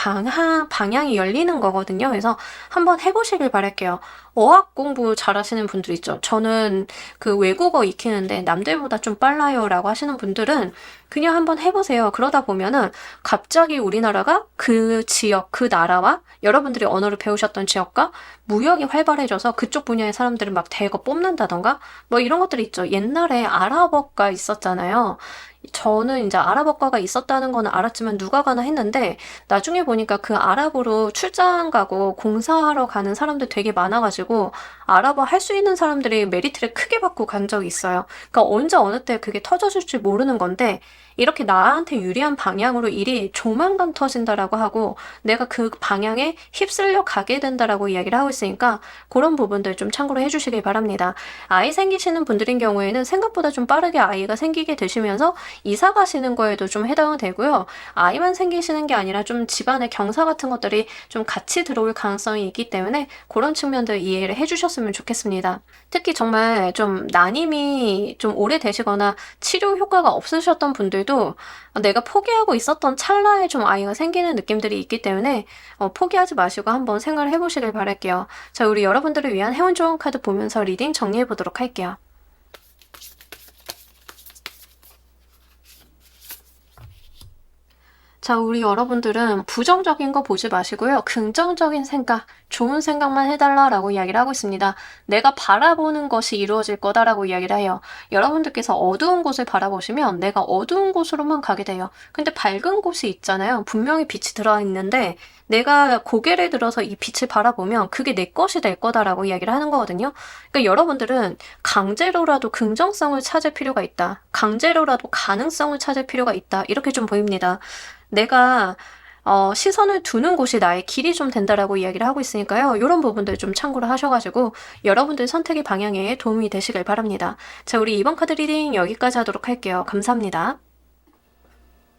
Speaker 1: 방향이 열리는 거거든요. 그래서 한번 해보시길 바랄게요. 어학 공부 잘하시는 분들 있죠. 저는 그 외국어 익히는데 남들보다 좀 빨라요 라고 하시는 분들은 그냥 한번 해보세요. 그러다 보면은 갑자기 우리나라가 그 지역, 그 나라와 여러분들이 언어를 배우셨던 지역과 무역이 활발해져서 그쪽 분야의 사람들을 막 대거 뽑는다던가 뭐 이런 것들이 있죠. 옛날에 아랍어가 있었잖아요. 저는 이제 아랍어과가 있었다는 거는 알았지만 누가 가나 했는데 나중에 보니까 그 아랍으로 출장 가고 공사하러 가는 사람들 되게 많아가지고 아랍어 할 수 있는 사람들이 메리트를 크게 받고 간 적이 있어요. 그러니까 언제 어느 때 그게 터져줄지 모르는 건데 이렇게 나한테 유리한 방향으로 일이 조만간 터진다라고 하고 내가 그 방향에 휩쓸려 가게 된다라고 이야기를 하고 있으니까 그런 부분들 좀 참고로 해주시길 바랍니다. 아이 생기시는 분들인 경우에는 생각보다 좀 빠르게 아이가 생기게 되시면서 이사 가시는 거에도 좀 해당은 되고요. 아이만 생기시는 게 아니라 좀 집안의 경사 같은 것들이 좀 같이 들어올 가능성이 있기 때문에 그런 측면들 이해를 해주셨으면 좋겠습니다. 특히 정말 좀 난임이 좀 오래되시거나 치료 효과가 없으셨던 분들도 내가 포기하고 있었던 찰나에 좀 아이가 생기는 느낌들이 있기 때문에 포기하지 마시고 한번 생각을 해보시길 바랄게요. 자, 우리 여러분들을 위한 행운 좋은 카드 보면서 리딩 정리해 보도록 할게요. 자, 우리 여러분들은 부정적인 거 보지 마시고요. 긍정적인 생각, 좋은 생각만 해달라라고 이야기를 하고 있습니다. 내가 바라보는 것이 이루어질 거다라고 이야기를 해요. 여러분들께서 어두운 곳을 바라보시면 내가 어두운 곳으로만 가게 돼요. 근데 밝은 곳이 있잖아요. 분명히 빛이 들어있는데 내가 고개를 들어서 이 빛을 바라보면 그게 내 것이 될 거다라고 이야기를 하는 거거든요. 그러니까 여러분들은 강제로라도 긍정성을 찾을 필요가 있다. 강제로라도 가능성을 찾을 필요가 있다. 이렇게 좀 보입니다. 내가 시선을 두는 곳이 나의 길이 좀 된다라고 이야기를 하고 있으니까요. 이런 부분들 좀 참고를 하셔가지고 여러분들 선택의 방향에 도움이 되시길 바랍니다. 자, 우리 이번 카드 리딩 여기까지 하도록 할게요. 감사합니다.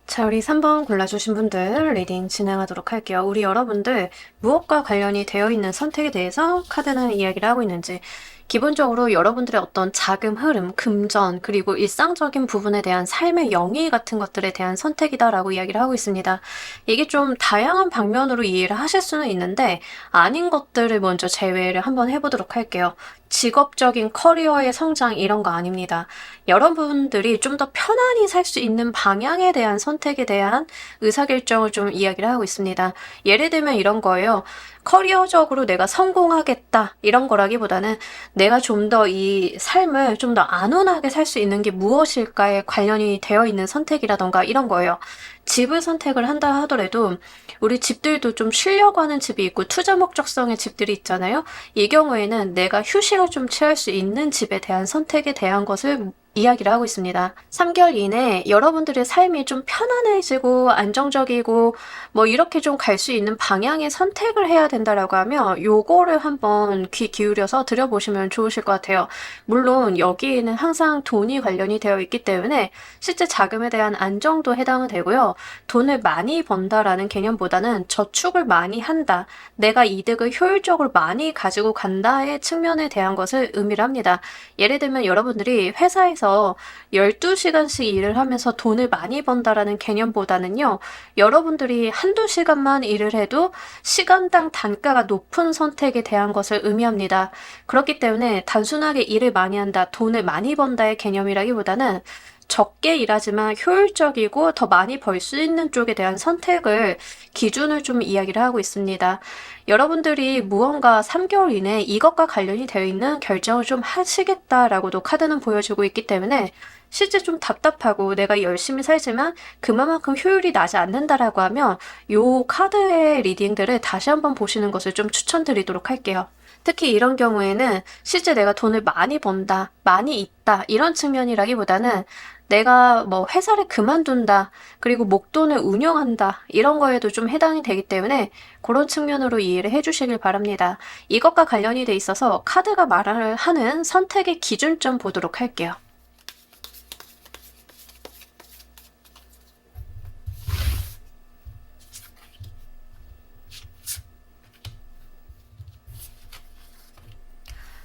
Speaker 1: 자, 우리 3번 골라주신 분들 리딩 진행하도록 할게요. 우리 여러분들 무엇과 관련이 되어 있는 선택에 대해서 카드는 이야기를 하고 있는지 기본적으로 여러분들의 어떤 자금 흐름, 금전, 그리고 일상적인 부분에 대한 삶의 영위 같은 것들에 대한 선택이다라고 이야기를 하고 있습니다. 이게 좀 다양한 방면으로 이해를 하실 수는 있는데 아닌 것들을 먼저 제외를 한번 해보도록 할게요. 직업적인 커리어의 성장 이런 거 아닙니다. 여러분들이 좀 더 편안히 살 수 있는 방향에 대한 선택에 대한 의사결정을 좀 이야기를 하고 있습니다. 예를 들면 이런 거예요. 커리어적으로 내가 성공하겠다 이런 거라기보다는 내가 좀 더 이 삶을 좀 더 안온하게 살 수 있는 게 무엇일까에 관련이 되어 있는 선택이라던가 이런 거예요. 집을 선택을 한다 하더라도 우리 집들도 좀 쉬려고 하는 집이 있고 투자 목적성의 집들이 있잖아요. 이 경우에는 내가 휴식을 좀 취할 수 있는 집에 대한 선택에 대한 것을 이야기를 하고 있습니다. 3개월 이내에 여러분들의 삶이 좀 편안해지고 안정적이고 뭐 이렇게 좀 갈 수 있는 방향의 선택을 해야 된다라고 하면 요거를 한번 귀 기울여서 들여보시면 좋으실 것 같아요. 물론 여기에는 항상 돈이 관련이 되어 있기 때문에 실제 자금에 대한 안정도 해당은 되고요. 돈을 많이 번다라는 개념보다는 저축을 많이 한다. 내가 이득을 효율적으로 많이 가지고 간다의 측면에 대한 것을 의미를 합니다. 예를 들면 여러분들이 회사에서 12시간씩 일을 하면서 돈을 많이 번다라는 개념보다는요, 여러분들이 한두 시간만 일을 해도 시간당 단가가 높은 선택에 대한 것을 의미합니다. 그렇기 때문에 단순하게 일을 많이 한다, 돈을 많이 번다의 개념이라기보다는 적게 일하지만 효율적이고 더 많이 벌 수 있는 쪽에 대한 선택을 기준을 좀 이야기를 하고 있습니다. 여러분들이 무언가 3개월 이내에 이것과 관련이 되어 있는 결정을 좀 하시겠다라고도 카드는 보여주고 있기 때문에 실제 좀 답답하고 내가 열심히 살지만 그만큼 효율이 나지 않는다라고 하면 요 카드의 리딩들을 다시 한번 보시는 것을 좀 추천드리도록 할게요. 특히 이런 경우에는 실제 내가 돈을 많이 번다, 많이 있다, 이런 측면이라기보다는 내가 뭐 회사를 그만둔다, 그리고 목돈을 운영한다, 이런 거에도 좀 해당이 되기 때문에 그런 측면으로 이해를 해주시길 바랍니다. 이것과 관련이 돼 있어서 카드가 말을 하는 선택의 기준점 보도록 할게요.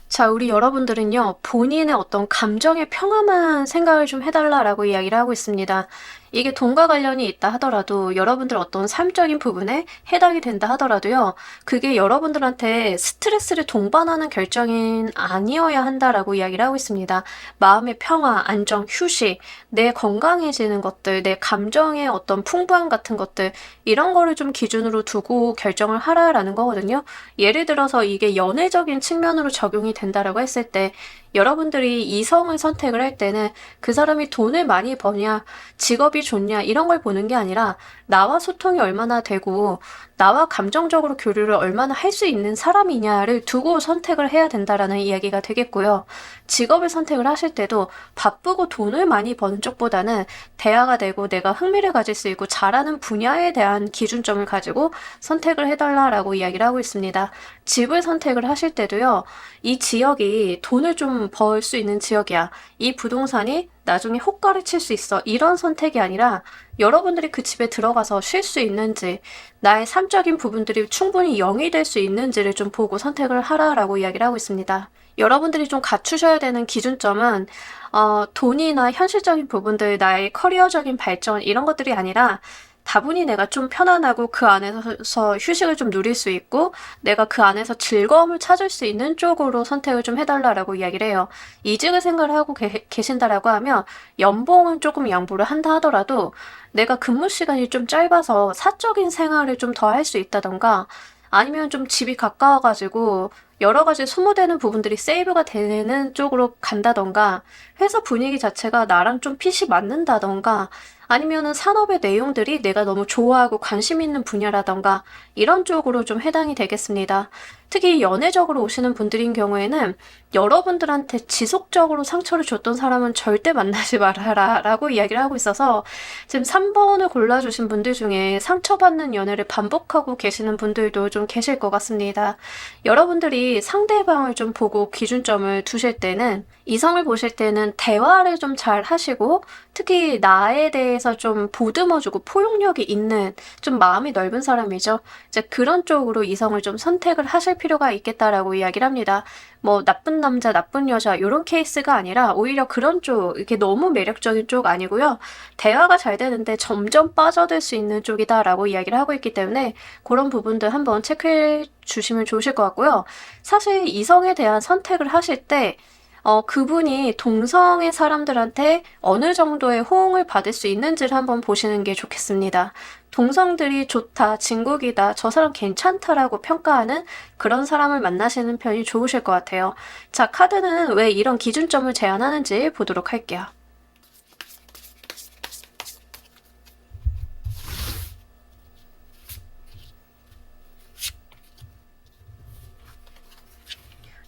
Speaker 1: 자, 우리 여러분들은요, 본인의 어떤 감정의 평화만 생각을 좀 해달라라고 이야기를 하고 있습니다. 이게 돈과 관련이 있다 하더라도 여러분들 어떤 삶적인 부분에 해당이 된다 하더라도요, 그게 여러분들한테 스트레스를 동반하는 결정인 아니어야 한다라고 이야기를 하고 있습니다. 마음의 평화, 안정, 휴식, 내 건강해지는 것들, 내 감정의 어떤 풍부함 같은 것들, 이런 거를 좀 기준으로 두고 결정을 하라라는 거거든요. 예를 들어서 이게 연애적인 측면으로 적용이 된다라고 했을 때 여러분들이 이성을 선택을 할 때는 그 사람이 돈을 많이 버냐, 직업이 좋냐 이런 걸 보는 게 아니라 나와 소통이 얼마나 되고 나와 감정적으로 교류를 얼마나 할 수 있는 사람이냐를 두고 선택을 해야 된다라는 이야기가 되겠고요. 직업을 선택을 하실 때도 바쁘고 돈을 많이 버는 쪽보다는 대화가 되고 내가 흥미를 가질 수 있고 잘하는 분야에 대한 기준점을 가지고 선택을 해달라라고 이야기를 하고 있습니다. 집을 선택을 하실 때도요, 이 지역이 돈을 좀 벌 수 있는 지역이야. 이 부동산이 나중에 호가를 칠 수 있어. 이런 선택이 아니라 여러분들이 그 집에 들어가서 쉴 수 있는지, 나의 삶적인 부분들이 충분히 영이 될 수 있는지를 좀 보고 선택을 하라라고 이야기를 하고 있습니다. 여러분들이 좀 갖추셔야 되는 기준점은 돈이나 현실적인 부분들, 나의 커리어적인 발전 이런 것들이 아니라 다분히 내가 좀 편안하고 그 안에서 휴식을 좀 누릴 수 있고 내가 그 안에서 즐거움을 찾을 수 있는 쪽으로 선택을 좀 해달라고 이야기를 해요. 이직을 생각을 하고 계신다라고 하면 연봉은 조금 양보를 한다 하더라도 내가 근무 시간이 좀 짧아서 사적인 생활을 좀 더 할 수 있다던가 아니면 좀 집이 가까워가지고 여러 가지 소모되는 부분들이 세이브가 되는 쪽으로 간다던가 회사 분위기 자체가 나랑 좀 핏이 맞는다던가 아니면은 산업의 내용들이 내가 너무 좋아하고 관심 있는 분야라던가 이런 쪽으로 좀 해당이 되겠습니다. 특히 연애적으로 오시는 분들인 경우에는 여러분들한테 지속적으로 상처를 줬던 사람은 절대 만나지 말아라 라고 이야기를 하고 있어서 지금 3번을 골라주신 분들 중에 상처받는 연애를 반복하고 계시는 분들도 좀 계실 것 같습니다. 여러분들이 상대방을 좀 보고 기준점을 두실 때는 이성을 보실 때는 대화를 좀 잘 하시고 특히 나에 대해서 좀 보듬어주고 포용력이 있는 좀 마음이 넓은 사람이죠. 이제 그런 쪽으로 이성을 좀 선택을 하실 필요가 있겠다라고 이야기를 합니다. 뭐 나쁜 남자, 나쁜 여자 이런 케이스가 아니라 오히려 그런 쪽, 이렇게 너무 매력적인 쪽 아니고요. 대화가 잘 되는데 점점 빠져들 수 있는 쪽이다라고 이야기를 하고 있기 때문에 그런 부분들 한번 체크해 주시면 좋으실 것 같고요. 사실 이성에 대한 선택을 하실 때 그분이 동성의 사람들한테 어느 정도의 호응을 받을 수 있는지를 한번 보시는 게 좋겠습니다. 동성들이 좋다, 진국이다, 저 사람 괜찮다라고 평가하는 그런 사람을 만나시는 편이 좋으실 것 같아요. 자, 카드는 왜 이런 기준점을 제안하는지 보도록 할게요.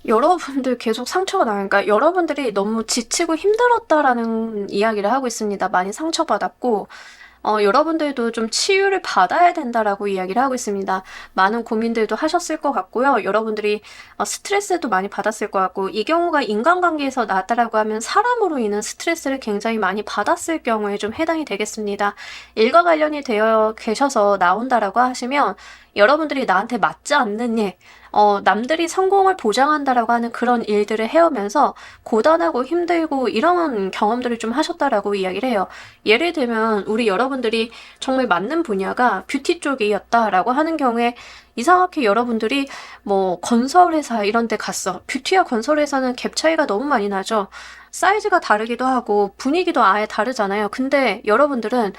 Speaker 1: 여러분들 계속 상처가 나요. 그러니까 여러분들이 너무 지치고 힘들었다라는 이야기를 하고 있습니다. 많이 상처받았고, 여러분들도 좀 치유를 받아야 된다라고 이야기를 하고 있습니다. 많은 고민들도 하셨을 것 같고요. 여러분들이 스트레스도 많이 받았을 것 같고, 이 경우가 인간관계에서 나왔다라고 하면 사람으로 인한 스트레스를 굉장히 많이 받았을 경우에 좀 해당이 되겠습니다. 일과 관련이 되어 계셔서 나온다라고 하시면 여러분들이 나한테 맞지 않는 일, 남들이 성공을 보장한다라고 하는 그런 일들을 해오면서 고단하고 힘들고 이런 경험들을 좀 하셨다라고 이야기를 해요. 예를 들면 우리 여러분들이 정말 맞는 분야가 뷰티 쪽이었다라고 하는 경우에 이상하게 여러분들이 뭐 건설회사 이런 데 갔어. 뷰티와 건설회사는 갭 차이가 너무 많이 나죠. 사이즈가 다르기도 하고 분위기도 아예 다르잖아요. 근데 여러분들은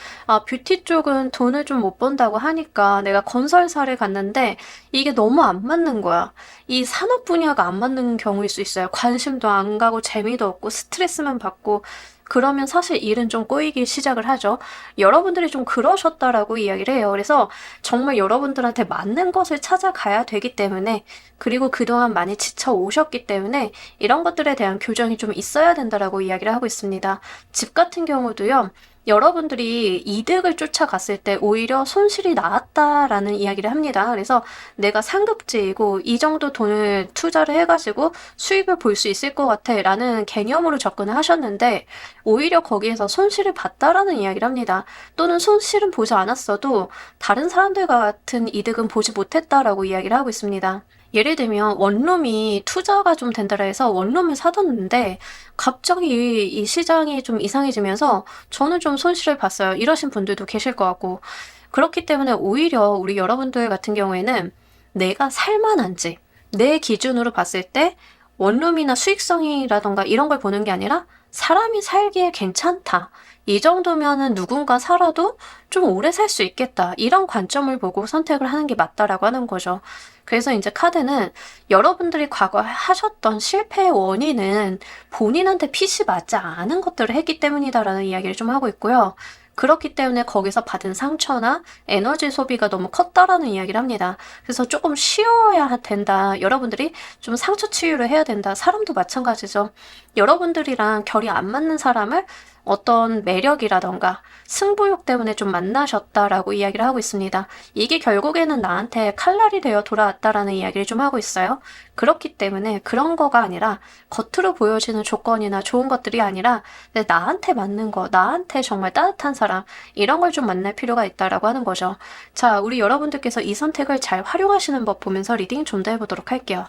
Speaker 1: 뷰티 쪽은 돈을 좀 못 번다고 하니까 내가 건설사를 갔는데 이게 너무 안 맞는 거야. 이 산업 분야가 안 맞는 경우일 수 있어요. 관심도 안 가고 재미도 없고 스트레스만 받고 그러면 사실 일은 좀 꼬이기 시작을 하죠. 여러분들이 좀 그러셨다라고 이야기를 해요. 그래서 정말 여러분들한테 맞는 것을 찾아가야 되기 때문에 그리고 그동안 많이 지쳐 오셨기 때문에 이런 것들에 대한 교정이 좀 있어야 된다라고 이야기를 하고 있습니다. 집 같은 경우도요. 여러분들이 이득을 쫓아갔을 때 오히려 손실이 나왔다라는 이야기를 합니다. 그래서 내가 상급지이고 이 정도 돈을 투자를 해가지고 수입을 볼 수 있을 것 같아 라는 개념으로 접근을 하셨는데 오히려 거기에서 손실을 봤다라는 이야기를 합니다. 또는 손실은 보지 않았어도 다른 사람들과 같은 이득은 보지 못했다라고 이야기를 하고 있습니다. 예를 들면 원룸이 투자가 좀 된다라 해서 원룸을 사뒀는데 갑자기 이 시장이 좀 이상해지면서 저는 좀 손실을 봤어요. 이러신 분들도 계실 것 같고 그렇기 때문에 오히려 우리 여러분들 같은 경우에는 내가 살만한지 내 기준으로 봤을 때 원룸이나 수익성이라던가 이런 걸 보는 게 아니라 사람이 살기에 괜찮다. 이 정도면은 누군가 살아도 좀 오래 살 수 있겠다. 이런 관점을 보고 선택을 하는 게 맞다라고 하는 거죠. 그래서 이제 카드는 여러분들이 과거 하셨던 실패의 원인은 본인한테 핏이 맞지 않은 것들을 했기 때문이다라는 이야기를 좀 하고 있고요. 그렇기 때문에 거기서 받은 상처나 에너지 소비가 너무 컸다라는 이야기를 합니다. 그래서 조금 쉬어야 된다. 여러분들이 좀 상처 치유를 해야 된다. 사람도 마찬가지죠. 여러분들이랑 결이 안 맞는 사람을 어떤 매력이라던가 승부욕 때문에 좀 만나셨다라고 이야기를 하고 있습니다. 이게 결국에는 나한테 칼날이 되어 돌아왔다라는 이야기를 좀 하고 있어요. 그렇기 때문에 그런 거가 아니라 겉으로 보여지는 조건이나 좋은 것들이 아니라 나한테 맞는 거, 나한테 정말 따뜻한 사람 이런 걸 좀 만날 필요가 있다라고 하는 거죠. 자, 우리 여러분들께서 이 선택을 잘 활용하시는 법 보면서 리딩 좀 더 해보도록 할게요.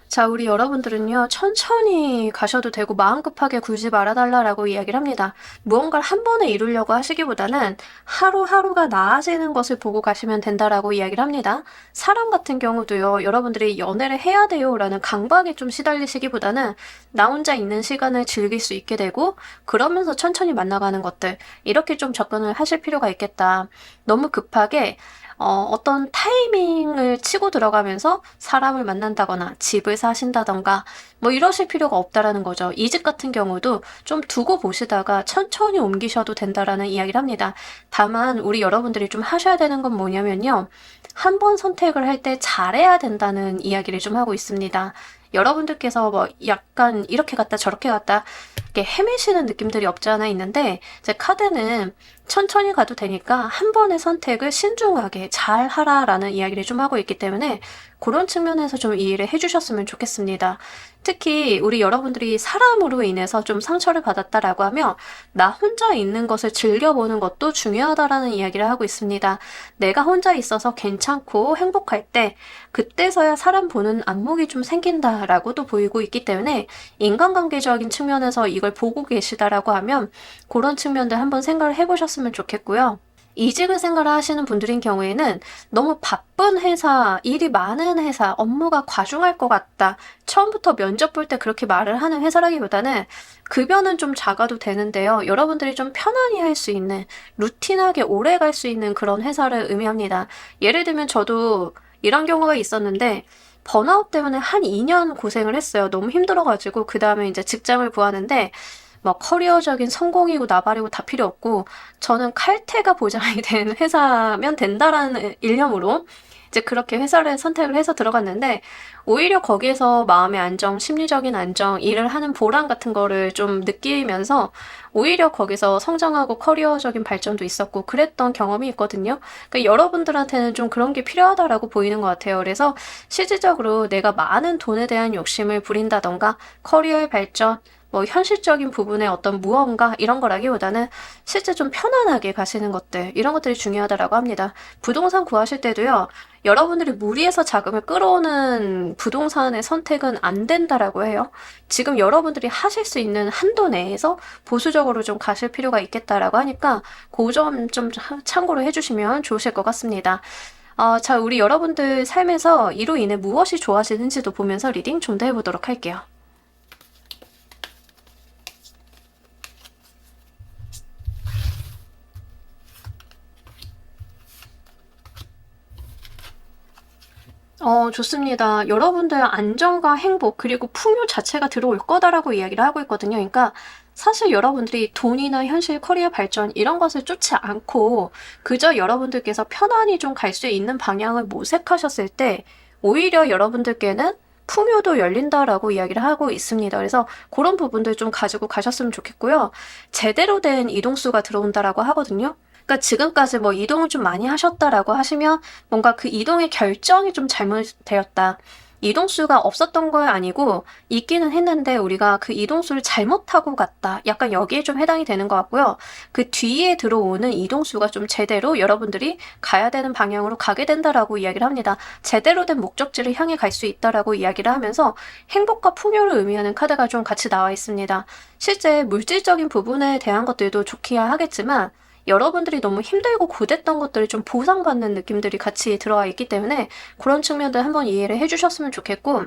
Speaker 1: 자, 우리 여러분들은요, 천천히 가셔도 되고, 마음 급하게 굴지 말아달라라고 이야기를 합니다. 무언가를 한 번에 이루려고 하시기보다는 하루하루가 나아지는 것을 보고 가시면 된다라고 이야기를 합니다. 사람 같은 경우도요, 여러분들이 연애를 해야 돼요 라는 강박에 좀 시달리시기보다는 나 혼자 있는 시간을 즐길 수 있게 되고, 그러면서 천천히 만나가는 것들, 이렇게 좀 접근을 하실 필요가 있겠다. 너무 급하게 어떤 타이밍을 치고 들어가면서 사람을 만난다거나 집을 사신다던가 뭐 이러실 필요가 없다라는 거죠. 이 집 같은 경우도 좀 두고 보시다가 천천히 옮기셔도 된다라는 이야기를 합니다. 다만 우리 여러분들이 좀 하셔야 되는 건 뭐냐면요. 한 번 선택을 할 때 잘해야 된다는 이야기를 좀 하고 있습니다. 여러분들께서 뭐 약간 이렇게 갔다 저렇게 갔다 이렇게 헤매시는 느낌들이 없지 않아 있는데 제 카드는 천천히 가도 되니까 한 번의 선택을 신중하게 잘 하라라는 이야기를 좀 하고 있기 때문에 그런 측면에서 좀 이해를 해주셨으면 좋겠습니다. 특히 우리 여러분들이 사람으로 인해서 좀 상처를 받았다라고 하면 나 혼자 있는 것을 즐겨보는 것도 중요하다라는 이야기를 하고 있습니다. 내가 혼자 있어서 괜찮고 행복할 때 그때서야 사람 보는 안목이 좀 생긴다라고도 보이고 있기 때문에 인간관계적인 측면에서 이걸 보고 계시다라고 하면 그런 측면들 한번 생각을 해보셨으면 좋겠고요. 이직을 생각을 하시는 분들인 경우에는 너무 바쁜 회사, 일이 많은 회사, 업무가 과중할 것 같다. 처음부터 면접 볼 때 그렇게 말을 하는 회사라기보다는 급여는 좀 작아도 되는데요. 여러분들이 좀 편안히 할 수 있는, 루틴하게 오래 갈 수 있는 그런 회사를 의미합니다. 예를 들면 저도 이런 경우가 있었는데 번아웃 때문에 한 2년 고생을 했어요. 너무 힘들어가지고 그 다음에 이제 직장을 구하는데 뭐 커리어적인 성공이고 나발이고 다 필요 없고 저는 칼퇴가 보장이 된 회사면 된다라는 일념으로 이제 그렇게 회사를 선택을 해서 들어갔는데 오히려 거기에서 마음의 안정, 심리적인 안정, 일을 하는 보람 같은 거를 좀 느끼면서 오히려 거기서 성장하고 커리어적인 발전도 있었고 그랬던 경험이 있거든요. 그러니까 여러분들한테는 좀 그런 게 필요하다라고 보이는 것 같아요. 그래서 실질적으로 내가 많은 돈에 대한 욕심을 부린다던가 커리어의 발전, 뭐 현실적인 부분의 어떤 무언가 이런 거라기보다는 실제 좀 편안하게 가시는 것들 이런 것들이 중요하다라고 합니다. 부동산 구하실 때도요. 여러분들이 무리해서 자금을 끌어오는 부동산의 선택은 안 된다라고 해요. 지금 여러분들이 하실 수 있는 한도 내에서 보수적으로 좀 가실 필요가 있겠다라고 하니까 그 점 좀 참고로 해주시면 좋으실 것 같습니다. 자, 우리 여러분들 삶에서 이로 인해 무엇이 좋아지는지도 보면서 리딩 좀 더 해보도록 할게요. 좋습니다. 여러분들 안정과 행복, 그리고 풍요 자체가 들어올 거다라고 이야기를 하고 있거든요. 그러니까 사실 여러분들이 돈이나 현실, 커리어 발전 이런 것을 쫓지 않고 그저 여러분들께서 편안히 좀 갈 수 있는 방향을 모색하셨을 때 오히려 여러분들께는 풍요도 열린다라고 이야기를 하고 있습니다. 그래서 그런 부분들 좀 가지고 가셨으면 좋겠고요. 제대로 된 이동수가 들어온다라고 하거든요. 그러니까 지금까지 뭐 이동을 좀 많이 하셨다라고 하시면 뭔가 그 이동의 결정이 좀 잘못되었다. 이동수가 없었던 건 아니고 있기는 했는데 우리가 그 이동수를 잘못하고 갔다. 약간 여기에 좀 해당이 되는 것 같고요. 그 뒤에 들어오는 이동수가 좀 제대로 여러분들이 가야 되는 방향으로 가게 된다라고 이야기를 합니다. 제대로 된 목적지를 향해 갈 수 있다라고 이야기를 하면서 행복과 풍요를 의미하는 카드가 좀 같이 나와 있습니다. 실제 물질적인 부분에 대한 것들도 좋기야 하겠지만 여러분들이 너무 힘들고 고됐던 것들을 좀 보상받는 느낌들이 같이 들어와 있기 때문에 그런 측면들 한번 이해를 해주셨으면 좋겠고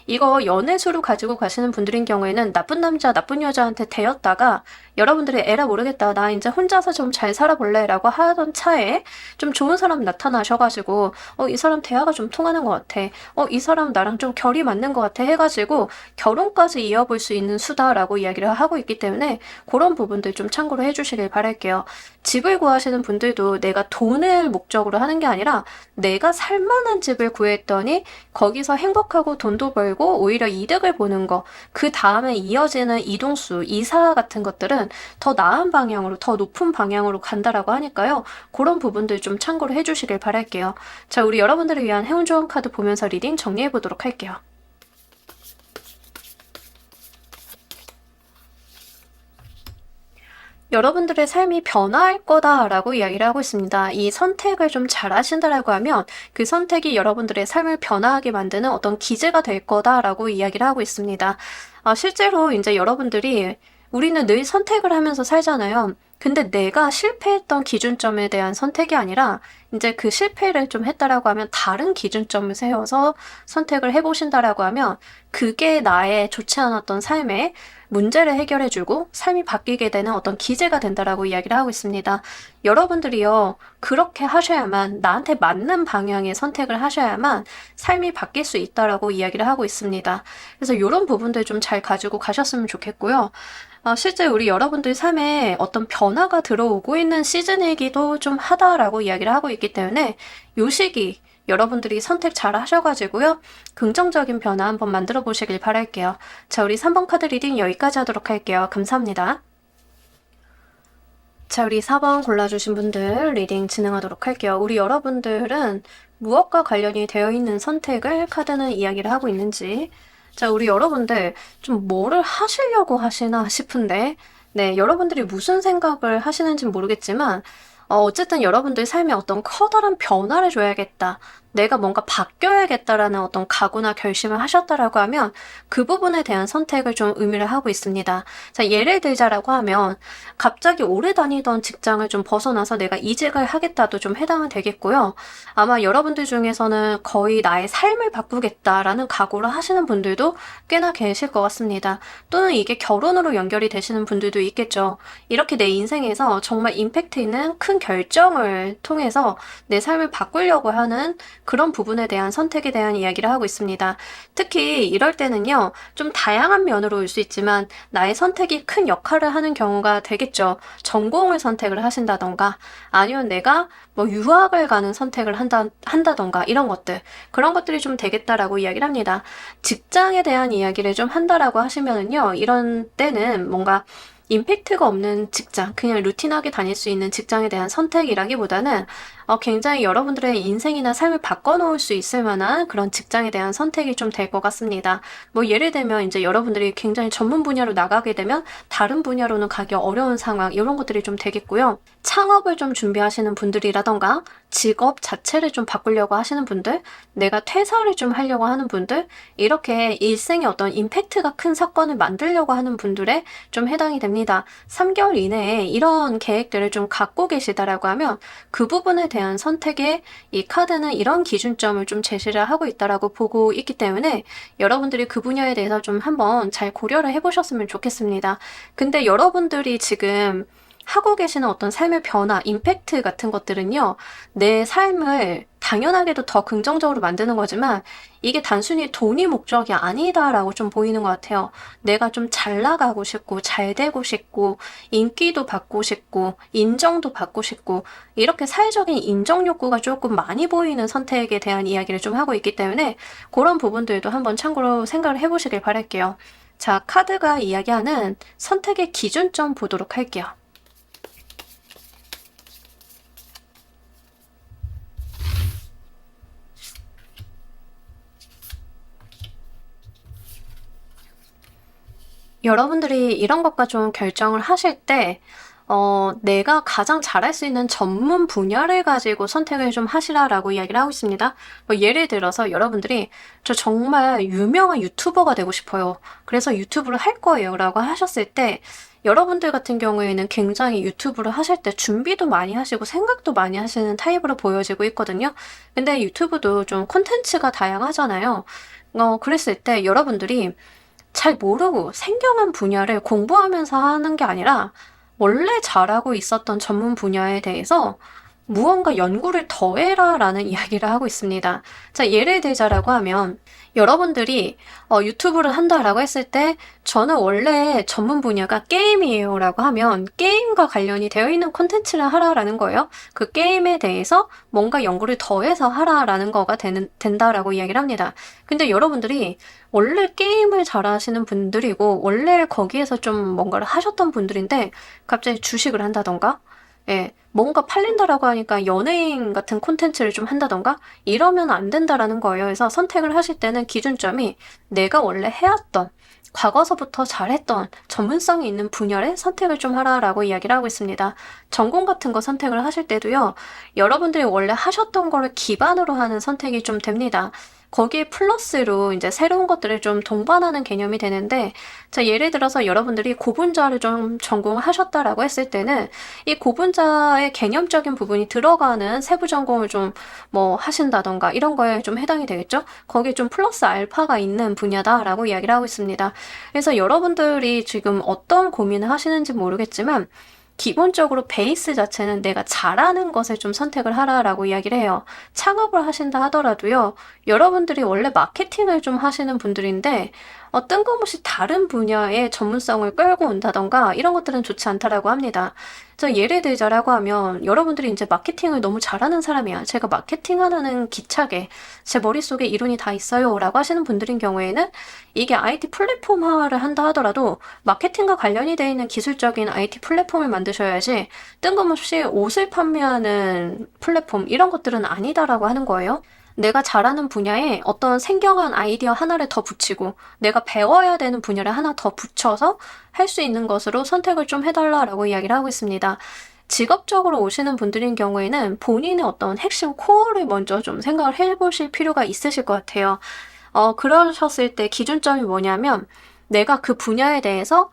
Speaker 1: 이거 연애수로 가지고 가시는 분들인 경우에는 나쁜 남자, 나쁜 여자한테 대였다가 여러분들이 에라 모르겠다. 나 이제 혼자서 좀 잘 살아볼래. 라고 하던 차에 좀 좋은 사람 나타나셔가지고 이 사람 대화가 좀 통하는 것 같아. 이 사람 나랑 좀 결이 맞는 것 같아. 해가지고 결혼까지 이어볼 수 있는 수다라고 이야기를 하고 있기 때문에 그런 부분들 좀 참고로 해주시길 바랄게요. 집을 구하시는 분들도 내가 돈을 목적으로 하는 게 아니라 내가 살만한 집을 구했더니 거기서 행복하고 돈도 벌고 오히려 이득을 보는 거, 그 다음에 이어지는 이동수, 이사 같은 것들은 더 나은 방향으로, 더 높은 방향으로 간다라고 하니까요. 그런 부분들 좀 참고로 해주시길 바랄게요. 자, 우리 여러분들을 위한 행운 좋은 카드 보면서 리딩 정리해 보도록 할게요. 여러분들의 삶이 변화할 거다라고 이야기를 하고 있습니다. 이 선택을 좀 잘 하신다라고 하면 그 선택이 여러분들의 삶을 변화하게 만드는 어떤 기제가 될 거다라고 이야기를 하고 있습니다. 실제로 이제 여러분들이 우리는 늘 선택을 하면서 살잖아요. 근데 내가 실패했던 기준점에 대한 선택이 아니라 이제 그 실패를 좀 했다라고 하면 다른 기준점을 세워서 선택을 해보신다라고 하면 그게 나의 좋지 않았던 삶에 문제를 해결해주고 삶이 바뀌게 되는 어떤 기제가 된다라고 이야기를 하고 있습니다. 여러분들이요, 그렇게 하셔야만 나한테 맞는 방향의 선택을 하셔야만 삶이 바뀔 수 있다라고 이야기를 하고 있습니다. 그래서 이런 부분들 좀 잘 가지고 가셨으면 좋겠고요. 실제 우리 여러분들 삶에 어떤 변화가 들어오고 있는 시즌이기도 좀 하다라고 이야기를 하고 있기 때문에 요 시기 여러분들이 선택 잘 하셔가지고요. 긍정적인 변화 한번 만들어 보시길 바랄게요. 자, 우리 3번 카드 리딩 여기까지 하도록 할게요. 감사합니다. 자, 우리 4번 골라주신 분들 리딩 진행하도록 할게요. 우리 여러분들은 무엇과 관련이 되어 있는 선택을 카드는 이야기를 하고 있는지 자, 우리 여러분들 좀 뭐를 하시려고 하시나 싶은데 네, 여러분들이 무슨 생각을 하시는지는 모르겠지만 어쨌든 여러분들 삶에 어떤 커다란 변화를 줘야겠다. 내가 뭔가 바뀌어야겠다라는 어떤 각오나 결심을 하셨다라고 하면 그 부분에 대한 선택을 좀 의미를 하고 있습니다. 자, 예를 들자라고 하면 갑자기 오래 다니던 직장을 좀 벗어나서 내가 이직을 하겠다도 좀 해당은 되겠고요. 아마 여러분들 중에서는 거의 나의 삶을 바꾸겠다라는 각오를 하시는 분들도 꽤나 계실 것 같습니다. 또는 이게 결혼으로 연결이 되시는 분들도 있겠죠. 이렇게 내 인생에서 정말 임팩트 있는 큰 결정을 통해서 내 삶을 바꾸려고 하는 그런 부분에 대한 선택에 대한 이야기를 하고 있습니다. 특히 이럴 때는요, 좀 다양한 면으로 올 수 있지만 나의 선택이 큰 역할을 하는 경우가 되겠죠. 전공을 선택을 하신다던가 아니면 내가 뭐 유학을 가는 선택을 한다던가 이런 것들, 그런 것들이 좀 되겠다라고 이야기를 합니다. 직장에 대한 이야기를 좀 한다라고 하시면은요, 이런 때는 뭔가 임팩트가 없는 직장, 그냥 루틴하게 다닐 수 있는 직장에 대한 선택이라기보다는 굉장히 여러분들의 인생이나 삶을 바꿔놓을 수 있을 만한 그런 직장에 대한 선택이 좀 될 것 같습니다. 뭐 예를 들면 이제 여러분들이 굉장히 전문 분야로 나가게 되면 다른 분야로는 가기 어려운 상황, 이런 것들이 좀 되겠고요. 창업을 좀 준비하시는 분들이라던가 직업 자체를 좀 바꾸려고 하시는 분들, 내가 퇴사를 좀 하려고 하는 분들, 이렇게 일생에 어떤 임팩트가 큰 사건을 만들려고 하는 분들에 좀 해당이 됩니다. 3개월 이내에 이런 계획들을 좀 갖고 계시다라고 하면 그 부분에 대한 선택에 이 카드는 이런 기준점을 좀 제시를 하고 있다라고 보고 있기 때문에 여러분들이 그 분야에 대해서 좀 한번 잘 고려를 해보셨으면 좋겠습니다. 근데 여러분들이 지금 하고 계시는 어떤 삶의 변화, 임팩트 같은 것들은요, 내 삶을 당연하게도 더 긍정적으로 만드는 거지만 이게 단순히 돈이 목적이 아니다라고 좀 보이는 것 같아요. 내가 좀 잘 나가고 싶고 잘 되고 싶고 인기도 받고 싶고 인정도 받고 싶고 이렇게 사회적인 인정 욕구가 조금 많이 보이는 선택에 대한 이야기를 좀 하고 있기 때문에 그런 부분들도 한번 참고로 생각을 해보시길 바랄게요. 자, 카드가 이야기하는 선택의 기준점 보도록 할게요. 여러분들이 이런 것과 좀 결정을 하실 때, 내가 가장 잘할 수 있는 전문 분야를 가지고 선택을 좀 하시라라고 이야기를 하고 있습니다. 뭐 예를 들어서 여러분들이 저 정말 유명한 유튜버가 되고 싶어요. 그래서 유튜브를 할 거예요. 라고 하셨을 때, 여러분들 같은 경우에는 굉장히 유튜브를 하실 때 준비도 많이 하시고 생각도 많이 하시는 타입으로 보여지고 있거든요. 근데 유튜브도 좀 콘텐츠가 다양하잖아요. 그랬을 때 여러분들이 잘 모르고 생경한 분야를 공부하면서 하는 게 아니라 원래 잘하고 있었던 전문 분야에 대해서 무언가 연구를 더해라라는 이야기를 하고 있습니다. 자, 예를 들자라고 하면 여러분들이 유튜브를 한다라고 했을 때 저는 원래 전문 분야가 게임이에요 라고 하면 게임과 관련이 되어 있는 콘텐츠를 하라라는 거예요. 그 게임에 대해서 뭔가 연구를 더해서 하라라는 거가 된다라고 이야기를 합니다. 근데 여러분들이 원래 게임을 잘하시는 분들이고 원래 거기에서 좀 뭔가를 하셨던 분들인데 갑자기 주식을 한다던가 예, 뭔가 팔린다라고 하니까 연예인 같은 콘텐츠를 좀 한다던가 이러면 안 된다라는 거예요. 그래서 선택을 하실 때는 기준점이 내가 원래 해왔던 과거서부터 잘했던 전문성이 있는 분야를 선택을 좀 하라라고 이야기를 하고 있습니다. 전공 같은 거 선택을 하실 때도요, 여러분들이 원래 하셨던 거를 기반으로 하는 선택이 좀 됩니다. 거기에 플러스로 이제 새로운 것들을 좀 동반하는 개념이 되는데, 자, 예를 들어서 여러분들이 고분자를 좀 전공하셨다라고 했을 때는 이 고분자의 개념적인 부분이 들어가는 세부 전공을 좀 뭐 하신다던가 이런 거에 좀 해당이 되겠죠? 거기에 좀 플러스 알파가 있는 분야다라고 이야기를 하고 있습니다. 그래서 여러분들이 지금 어떤 고민을 하시는지 모르겠지만 기본적으로 베이스 자체는 내가 잘하는 것을 좀 선택을 하라라고 이야기를 해요. 창업을 하신다 하더라도요, 여러분들이 원래 마케팅을 좀 하시는 분들인데, 뜬금없이 다른 분야의 전문성을 끌고 온다던가, 이런 것들은 좋지 않다라고 합니다. 저 예를 들자라고 하면, 여러분들이 이제 마케팅을 너무 잘하는 사람이야. 제가 마케팅 하나는 기차게, 제 머릿속에 이론이 다 있어요. 라고 하시는 분들인 경우에는, 이게 IT 플랫폼화를 한다 하더라도, 마케팅과 관련이 되어 있는 기술적인 IT 플랫폼을 만드셔야지, 뜬금없이 옷을 판매하는 플랫폼, 이런 것들은 아니다라고 하는 거예요. 내가 잘하는 분야에 어떤 생경한 아이디어 하나를 더 붙이고 내가 배워야 되는 분야를 하나 더 붙여서 할 수 있는 것으로 선택을 좀 해달라라고 이야기를 하고 있습니다. 직업적으로 오시는 분들인 경우에는 본인의 어떤 핵심 코어를 먼저 좀 생각을 해보실 필요가 있으실 것 같아요. 그러셨을 때 기준점이 뭐냐면 내가 그 분야에 대해서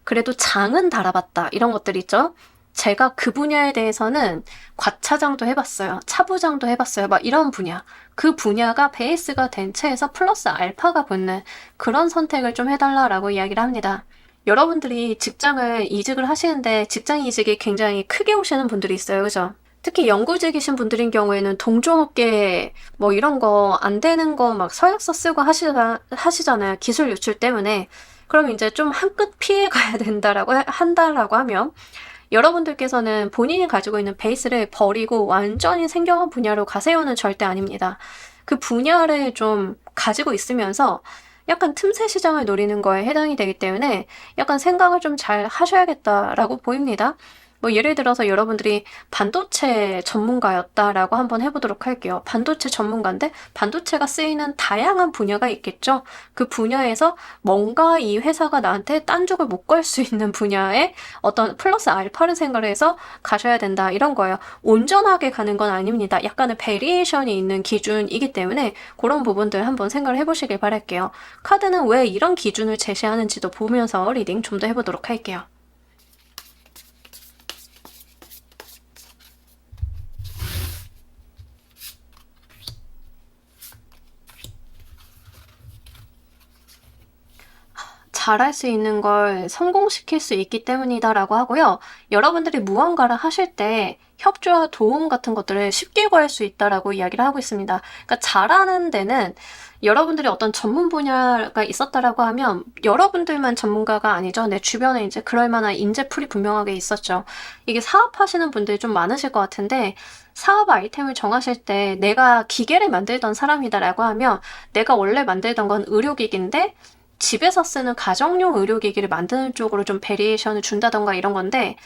Speaker 1: 그래도 장은 달아봤다 이런 것들 있죠. 제가 그 분야에 대해서는 과차장도 해봤어요. 차부장도 해봤어요. 막 이런 분야. 그 분야가 베이스가 된 채에서 플러스 알파가 붙는 그런 선택을 좀 해달라라고 이야기를 합니다. 여러분들이 직장을 이직을 하시는데 직장 이직이 굉장히 크게 오시는 분들이 있어요. 그죠? 특히 연구직이신 분들인 경우에는 동종업계 뭐 이런 거 안 되는 거 막 서약서 쓰고 하시잖아요. 기술 유출 때문에. 그럼 이제 좀 한 끗 피해 가야 한다라고 하면 여러분들께서는 본인이 가지고 있는 베이스를 버리고 완전히 생경한 분야로 가세요는 절대 아닙니다. 그 분야를 좀 가지고 있으면서 약간 틈새 시장을 노리는 거에 해당이 되기 때문에 약간 생각을 좀 잘 하셔야겠다라고 보입니다. 뭐 예를 들어서 여러분들이 반도체 전문가였다라고 한번 해보도록 할게요. 반도체 전문가인데 반도체가 쓰이는 다양한 분야가 있겠죠. 그 분야에서 뭔가 이 회사가 나한테 딴죽을 못 걸 수 있는 분야에 어떤 플러스 알파를 생각해서 가셔야 된다 이런 거예요. 온전하게 가는 건 아닙니다. 약간의 베리에이션이 있는 기준이기 때문에 그런 부분들 한번 생각을 해보시길 바랄게요. 카드는 왜 이런 기준을 제시하는지도 보면서 리딩 좀 더 해보도록 할게요. 잘할 수 있는 걸 성공시킬 수 있기 때문이다라고 하고요. 여러분들이 무언가를 하실 때 협조와 도움 같은 것들을 쉽게 구할 수 있다라고 이야기를 하고 있습니다. 그러니까 잘하는 데는 여러분들이 어떤 전문 분야가 있었다라고 하면 여러분들만 전문가가 아니죠. 내 주변에 이제 그럴 만한 인재풀이 분명하게 있었죠. 이게 사업하시는 분들이 좀 많으실 것 같은데 사업 아이템을 정하실 때 내가 기계를 만들던 사람이다라고 하면 내가 원래 만들던 건 의료기기인데 집에서 쓰는 가정용 의료기기를 만드는 쪽으로 좀 베리에이션을 준다던가 이런 건데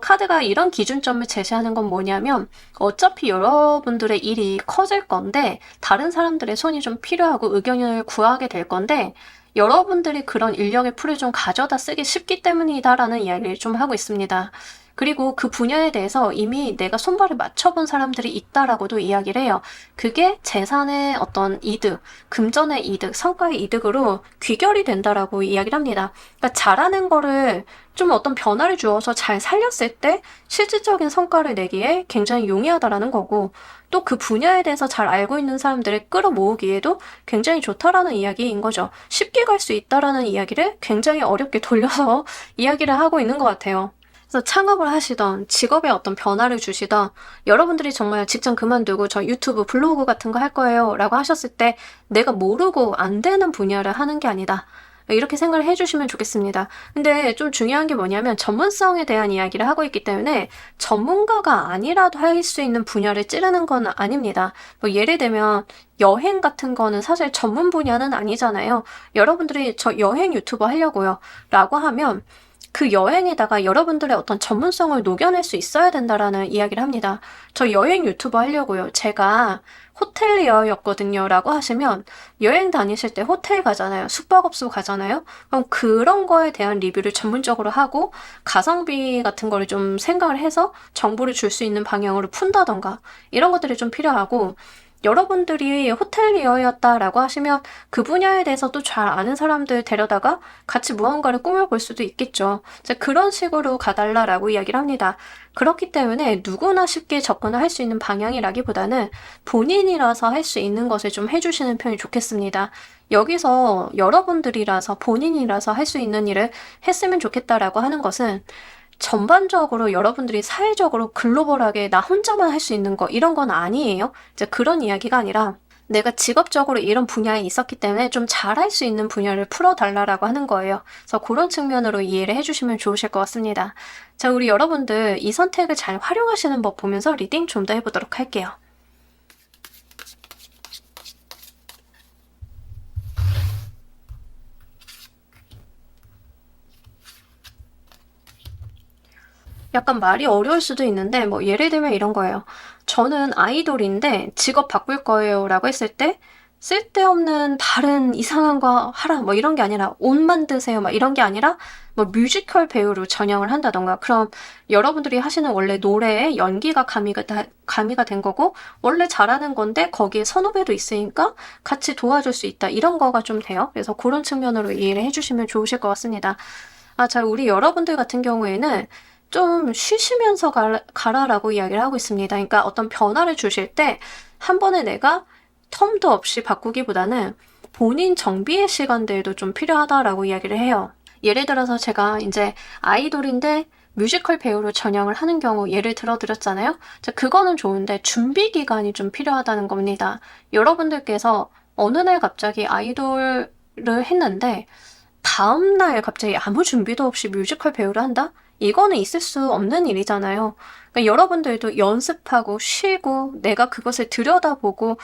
Speaker 1: 카드가 이런 기준점을 제시하는 건 뭐냐면 어차피 여러분들의 일이 커질 건데 다른 사람들의 손이 좀 필요하고 의견을 구하게 될 건데 여러분들이 그런 인력의 풀을 좀 가져다 쓰기 쉽기 때문이다라는 이야기를 좀 하고 있습니다. 그리고 그 분야에 대해서 이미 내가 손발을 맞춰본 사람들이 있다라고도 이야기를 해요. 그게 재산의 어떤 이득, 금전의 이득, 성과의 이득으로 귀결이 된다라고 이야기를 합니다. 그러니까 잘하는 거를 좀 어떤 변화를 주어서 잘 살렸을 때 실질적인 성과를 내기에 굉장히 용이하다라는 거고 또 그 분야에 대해서 잘 알고 있는 사람들을 끌어모으기에도 굉장히 좋다라는 이야기인 거죠. 쉽게 갈 수 있다라는 이야기를 굉장히 어렵게 돌려서 이야기를 하고 있는 것 같아요. 그래서 창업을 하시던 직업에 어떤 변화를 주시던 여러분들이 정말 직장 그만두고 저 유튜브 블로그 같은 거 할 거예요 라고 하셨을 때 내가 모르고 안 되는 분야를 하는 게 아니다. 이렇게 생각을 해주시면 좋겠습니다. 근데 좀 중요한 게 뭐냐면 전문성에 대한 이야기를 하고 있기 때문에 전문가가 아니라도 할 수 있는 분야를 찌르는 건 아닙니다. 뭐 예를 들면 여행 같은 거는 사실 전문 분야는 아니잖아요. 여러분들이 저 여행 유튜버 하려고요 라고 하면 그 여행에다가 여러분들의 어떤 전문성을 녹여낼 수 있어야 된다라는 이야기를 합니다. 저 여행 유튜버 하려고요. 제가 호텔리어였거든요. 라고 하시면 여행 다니실 때 호텔 가잖아요. 숙박업소 가잖아요. 그럼 그런 거에 대한 리뷰를 전문적으로 하고 가성비 같은 거를 좀 생각을 해서 정보를 줄 수 있는 방향으로 푼다던가 이런 것들이 좀 필요하고 여러분들이 호텔리어였다라고 하시면 그 분야에 대해서 또 잘 아는 사람들 데려다가 같이 무언가를 꾸며볼 수도 있겠죠. 이제 그런 식으로 가달라라고 이야기를 합니다. 그렇기 때문에 누구나 쉽게 접근을 할 수 있는 방향이라기보다는 본인이라서 할 수 있는 것을 좀 해주시는 편이 좋겠습니다. 여기서 여러분들이라서 본인이라서 할 수 있는 일을 했으면 좋겠다라고 하는 것은 전반적으로 여러분들이 사회적으로 글로벌하게 나 혼자만 할 수 있는 거 이런 건 아니에요. 이제 그런 이야기가 아니라 내가 직업적으로 이런 분야에 있었기 때문에 좀 잘할 수 있는 분야를 풀어달라고 하는 거예요. 그래서 그런 측면으로 이해를 해주시면 좋으실 것 같습니다. 자, 우리 여러분들 이 선택을 잘 활용하시는 법 보면서 리딩 좀 더 해보도록 할게요. 약간 말이 어려울 수도 있는데 뭐 예를 들면 이런 거예요. 저는 아이돌인데 직업 바꿀 거예요 라고 했을 때 쓸데없는 다른 이상한 거 하라 뭐 이런 게 아니라 옷 만드세요 막 이런 게 아니라 뭐 뮤지컬 배우로 전향을 한다던가 그럼 여러분들이 하시는 원래 노래에 연기가 가미가 된 거고 원래 잘하는 건데 거기에 선후배도 있으니까 같이 도와줄 수 있다 이런 거가 좀 돼요. 그래서 그런 측면으로 이해를 해주시면 좋으실 것 같습니다. 자, 우리 여러분들 같은 경우에는 좀 쉬시면서 가라라고 이야기를 하고 있습니다. 그러니까 어떤 변화를 주실 때 한 번에 내가 텀도 없이 바꾸기보다는 본인 정비의 시간들도 좀 필요하다라고 이야기를 해요. 예를 들어서 제가 이제 아이돌인데 뮤지컬 배우로 전향을 하는 경우 예를 들어드렸잖아요. 자, 그거는 좋은데 준비 기간이 좀 필요하다는 겁니다. 여러분들께서 어느 날 갑자기 아이돌을 했는데 다음날 갑자기 아무 준비도 없이 뮤지컬 배우를 한다? 이거는 있을 수 없는 일이잖아요. 그러니까 여러분들도 연습하고 쉬고 내가 그것을 들여다보고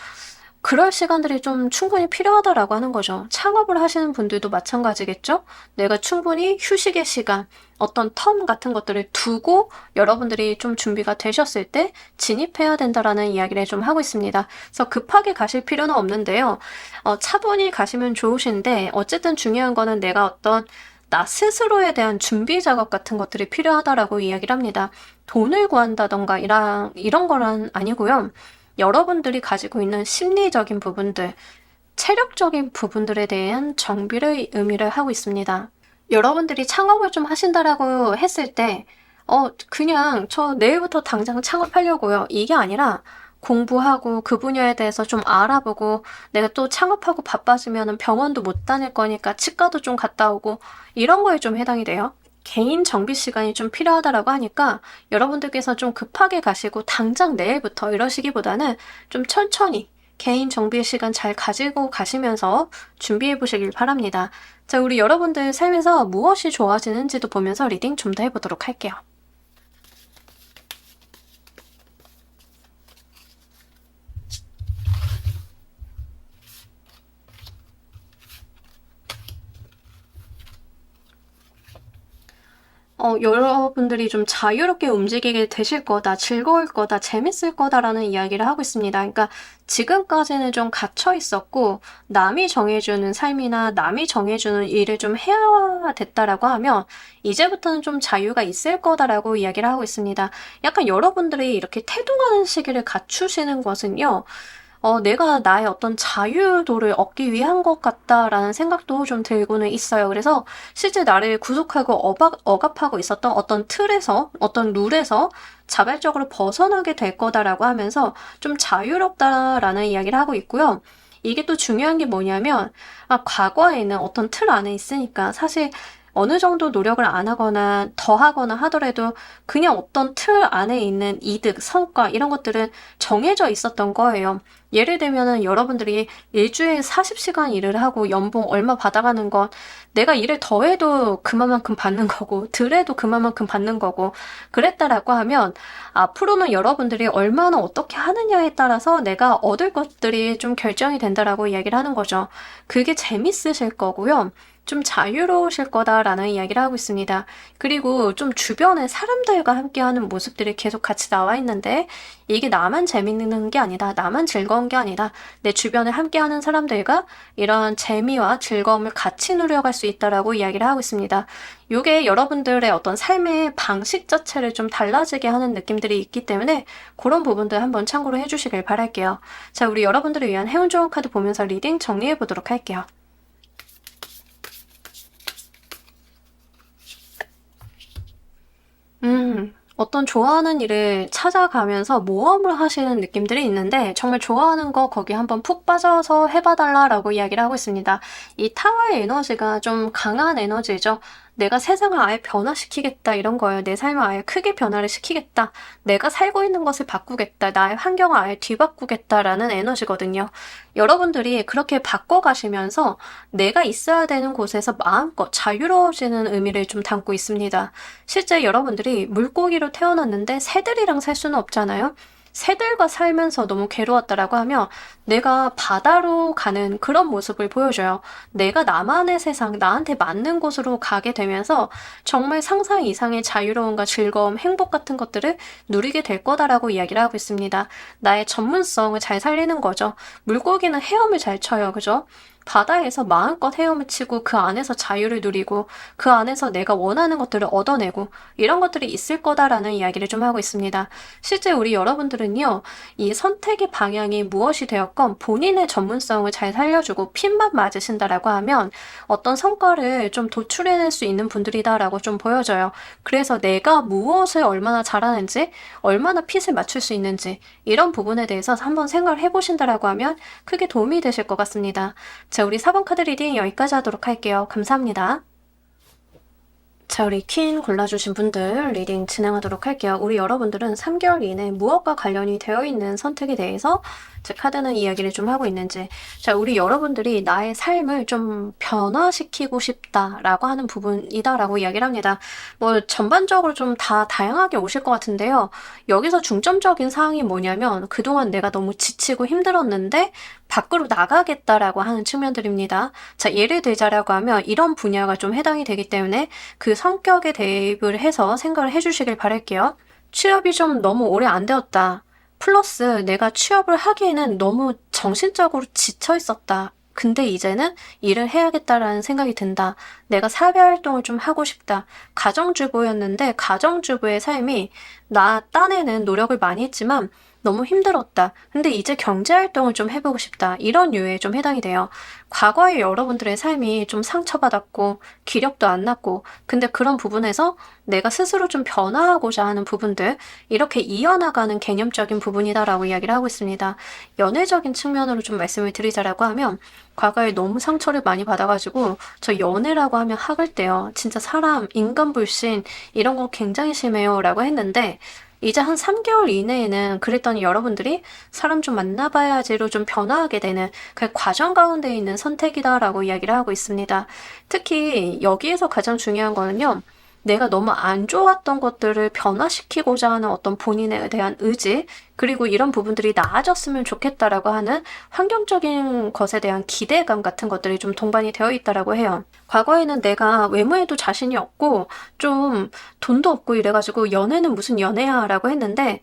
Speaker 1: 그럴 시간들이 좀 충분히 필요하다라고 하는 거죠. 창업을 하시는 분들도 마찬가지겠죠? 내가 충분히 휴식의 시간, 어떤 텀 같은 것들을 두고 여러분들이 좀 준비가 되셨을 때 진입해야 된다라는 이야기를 좀 하고 있습니다. 그래서 급하게 가실 필요는 없는데요. 차분히 가시면 좋으신데 어쨌든 중요한 거는 내가 어떤 나 스스로에 대한 준비 작업 같은 것들이 필요하다라고 이야기를 합니다. 돈을 구한다던가 이런 거는 아니고요. 여러분들이 가지고 있는 심리적인 부분들, 체력적인 부분들에 대한 정비를 의미를 하고 있습니다. 여러분들이 창업을 좀 하신다라고 했을 때, 그냥 저 내일부터 당장 창업하려고요. 이게 아니라 공부하고 그 분야에 대해서 좀 알아보고 내가 또 창업하고 바빠지면 병원도 못 다닐 거니까 치과도 좀 갔다 오고 이런 거에 좀 해당이 돼요. 개인 정비 시간이 좀 필요하다라고 하니까 여러분들께서 좀 급하게 가시고 당장 내일부터 이러시기보다는 좀 천천히 개인 정비 시간 잘 가지고 가시면서 준비해 보시길 바랍니다. 자, 우리 여러분들 삶에서 무엇이 좋아지는지도 보면서 리딩 좀 더 해보도록 할게요. 여러분들이 좀 자유롭게 움직이게 되실 거다, 즐거울 거다, 재밌을 거다라는 이야기를 하고 있습니다. 그러니까 지금까지는 좀 갇혀 있었고, 남이 정해주는 삶이나 남이 정해주는 일을 좀 해야 됐다라고 하면, 이제부터는 좀 자유가 있을 거다라고 이야기를 하고 있습니다. 약간 여러분들이 이렇게 태동하는 시기를 갖추시는 것은요, 내가 나의 어떤 자유도를 얻기 위한 것 같다라는 생각도 좀 들고는 있어요. 그래서 실제 나를 구속하고 억압하고 있었던 어떤 틀에서, 어떤 룰에서 자발적으로 벗어나게 될 거다라고 하면서 좀 자유롭다라는 이야기를 하고 있고요. 이게 또 중요한 게 뭐냐면, 과거에는 어떤 틀 안에 있으니까 사실 어느 정도 노력을 안 하거나 더 하거나 하더라도 그냥 어떤 틀 안에 있는 이득, 성과 이런 것들은 정해져 있었던 거예요. 예를 들면은 여러분들이 일주일에 40시간 일을 하고 연봉 얼마 받아가는 건 내가 일을 더 해도 그만큼 받는 거고 덜 해도 그만큼 받는 거고 그랬다라고 하면 앞으로는 여러분들이 얼마나 어떻게 하느냐에 따라서 내가 얻을 것들이 좀 결정이 된다라고 이야기를 하는 거죠. 그게 재밌으실 거고요. 좀 자유로우실 거다라는 이야기를 하고 있습니다. 그리고 좀 주변에 사람들과 함께하는 모습들이 계속 같이 나와 있는데 이게 나만 재밌는 게 아니다. 나만 즐거운 게 아니다. 내 주변에 함께하는 사람들과 이런 재미와 즐거움을 같이 누려갈 수 있다라고 이야기를 하고 있습니다. 이게 여러분들의 어떤 삶의 방식 자체를 좀 달라지게 하는 느낌들이 있기 때문에 그런 부분들 한번 참고로 해주시길 바랄게요. 자, 우리 여러분들을 위한 행운 좋은 카드 보면서 리딩 정리해 보도록 할게요. 어떤 좋아하는 일을 찾아가면서 모험을 하시는 느낌들이 있는데 정말 좋아하는 거 거기 한번 푹 빠져서 해봐달라라고 이야기를 하고 있습니다. 이 타워의 에너지가 좀 강한 에너지죠. 내가 세상을 아예 변화시키겠다 이런 거예요. 내 삶을 아예 크게 변화를 시키겠다. 내가 살고 있는 것을 바꾸겠다. 나의 환경을 아예 뒤바꾸겠다라는 에너지거든요. 여러분들이 그렇게 바꿔가시면서 내가 있어야 되는 곳에서 마음껏 자유로워지는 의미를 좀 담고 있습니다. 실제 여러분들이 물고기로 태어났는데 새들이랑 살 수는 없잖아요. 새들과 살면서 너무 괴로웠다라고 하면 내가 바다로 가는 그런 모습을 보여줘요. 내가 나만의 세상, 나한테 맞는 곳으로 가게 되면서 정말 상상 이상의 자유로움과 즐거움, 행복 같은 것들을 누리게 될 거다라고 이야기를 하고 있습니다. 나의 전문성을 잘 살리는 거죠. 물고기는 헤엄을 잘 쳐요. 그죠? 바다에서 마음껏 헤엄을 치고 그 안에서 자유를 누리고 그 안에서 내가 원하는 것들을 얻어내고 이런 것들이 있을 거다라는 이야기를 좀 하고 있습니다. 실제 우리 여러분들은요, 이 선택의 방향이 무엇이 되었건 본인의 전문성을 잘 살려주고 핀만 맞으신다라고 하면 어떤 성과를 좀 도출해낼 수 있는 분들이다라고 좀 보여져요. 그래서 내가 무엇을 얼마나 잘하는지, 얼마나 핏을 맞출 수 있는지 이런 부분에 대해서 한번 생각을 해보신다라고 하면 크게 도움이 되실 것 같습니다. 자, 우리 4번 카드 리딩 여기까지 하도록 할게요. 감사합니다. 자, 우리 퀸 골라주신 분들 리딩 진행하도록 할게요. 우리 여러분들은 3개월 이내 무엇과 관련이 되어 있는 선택에 대해서 제 카드는 이야기를 좀 하고 있는지. 자, 우리 여러분들이 나의 삶을 좀 변화시키고 싶다라고 하는 부분이다라고 이야기를 합니다. 뭐 전반적으로 좀 다 다양하게 오실 것 같은데요. 여기서 중점적인 사항이 뭐냐면 그동안 내가 너무 지치고 힘들었는데 밖으로 나가겠다라고 하는 측면들입니다. 자, 예를 들자라고 하면 이런 분야가 좀 해당이 되기 때문에 그 성격에 대입을 해서 생각을 해주시길 바랄게요. 취업이 좀 너무 오래 안 되었다. 플러스 내가 취업을 하기에는 너무 정신적으로 지쳐 있었다. 근데 이제는 일을 해야겠다라는 생각이 든다. 내가 사회활동을 좀 하고 싶다. 가정주부였는데 가정주부의 삶이 나 딴에는 노력을 많이 했지만 너무 힘들었다. 근데 이제 경제활동을 좀 해보고 싶다. 이런 류에 좀 해당이 돼요. 과거의 여러분들의 삶이 좀 상처받았고 기력도 안 났고 근데 그런 부분에서 내가 스스로 좀 변화하고자 하는 부분들 이렇게 이어나가는 개념적인 부분이다라고 이야기를 하고 있습니다. 연애적인 측면으로 좀 말씀을 드리자라고 하면 과거에 너무 상처를 많이 받아가지고 저 연애라고 하면 학을 때요. 진짜 사람, 인간 불신 이런 거 굉장히 심해요 라고 했는데 이제 한 3개월 이내에는 그랬더니 여러분들이 사람 좀 만나봐야지로 좀 변화하게 되는 그 과정 가운데 있는 선택이다라고 이야기를 하고 있습니다. 특히 여기에서 가장 중요한 거는요. 내가 너무 안 좋았던 것들을 변화시키고자 하는 어떤 본인에 대한 의지, 그리고 이런 부분들이 나아졌으면 좋겠다라고 하는 환경적인 것에 대한 기대감 같은 것들이 좀 동반이 되어 있다라고 해요. 과거에는 내가 외모에도 자신이 없고 좀 돈도 없고 이래가지고 연애는 무슨 연애야 라고 했는데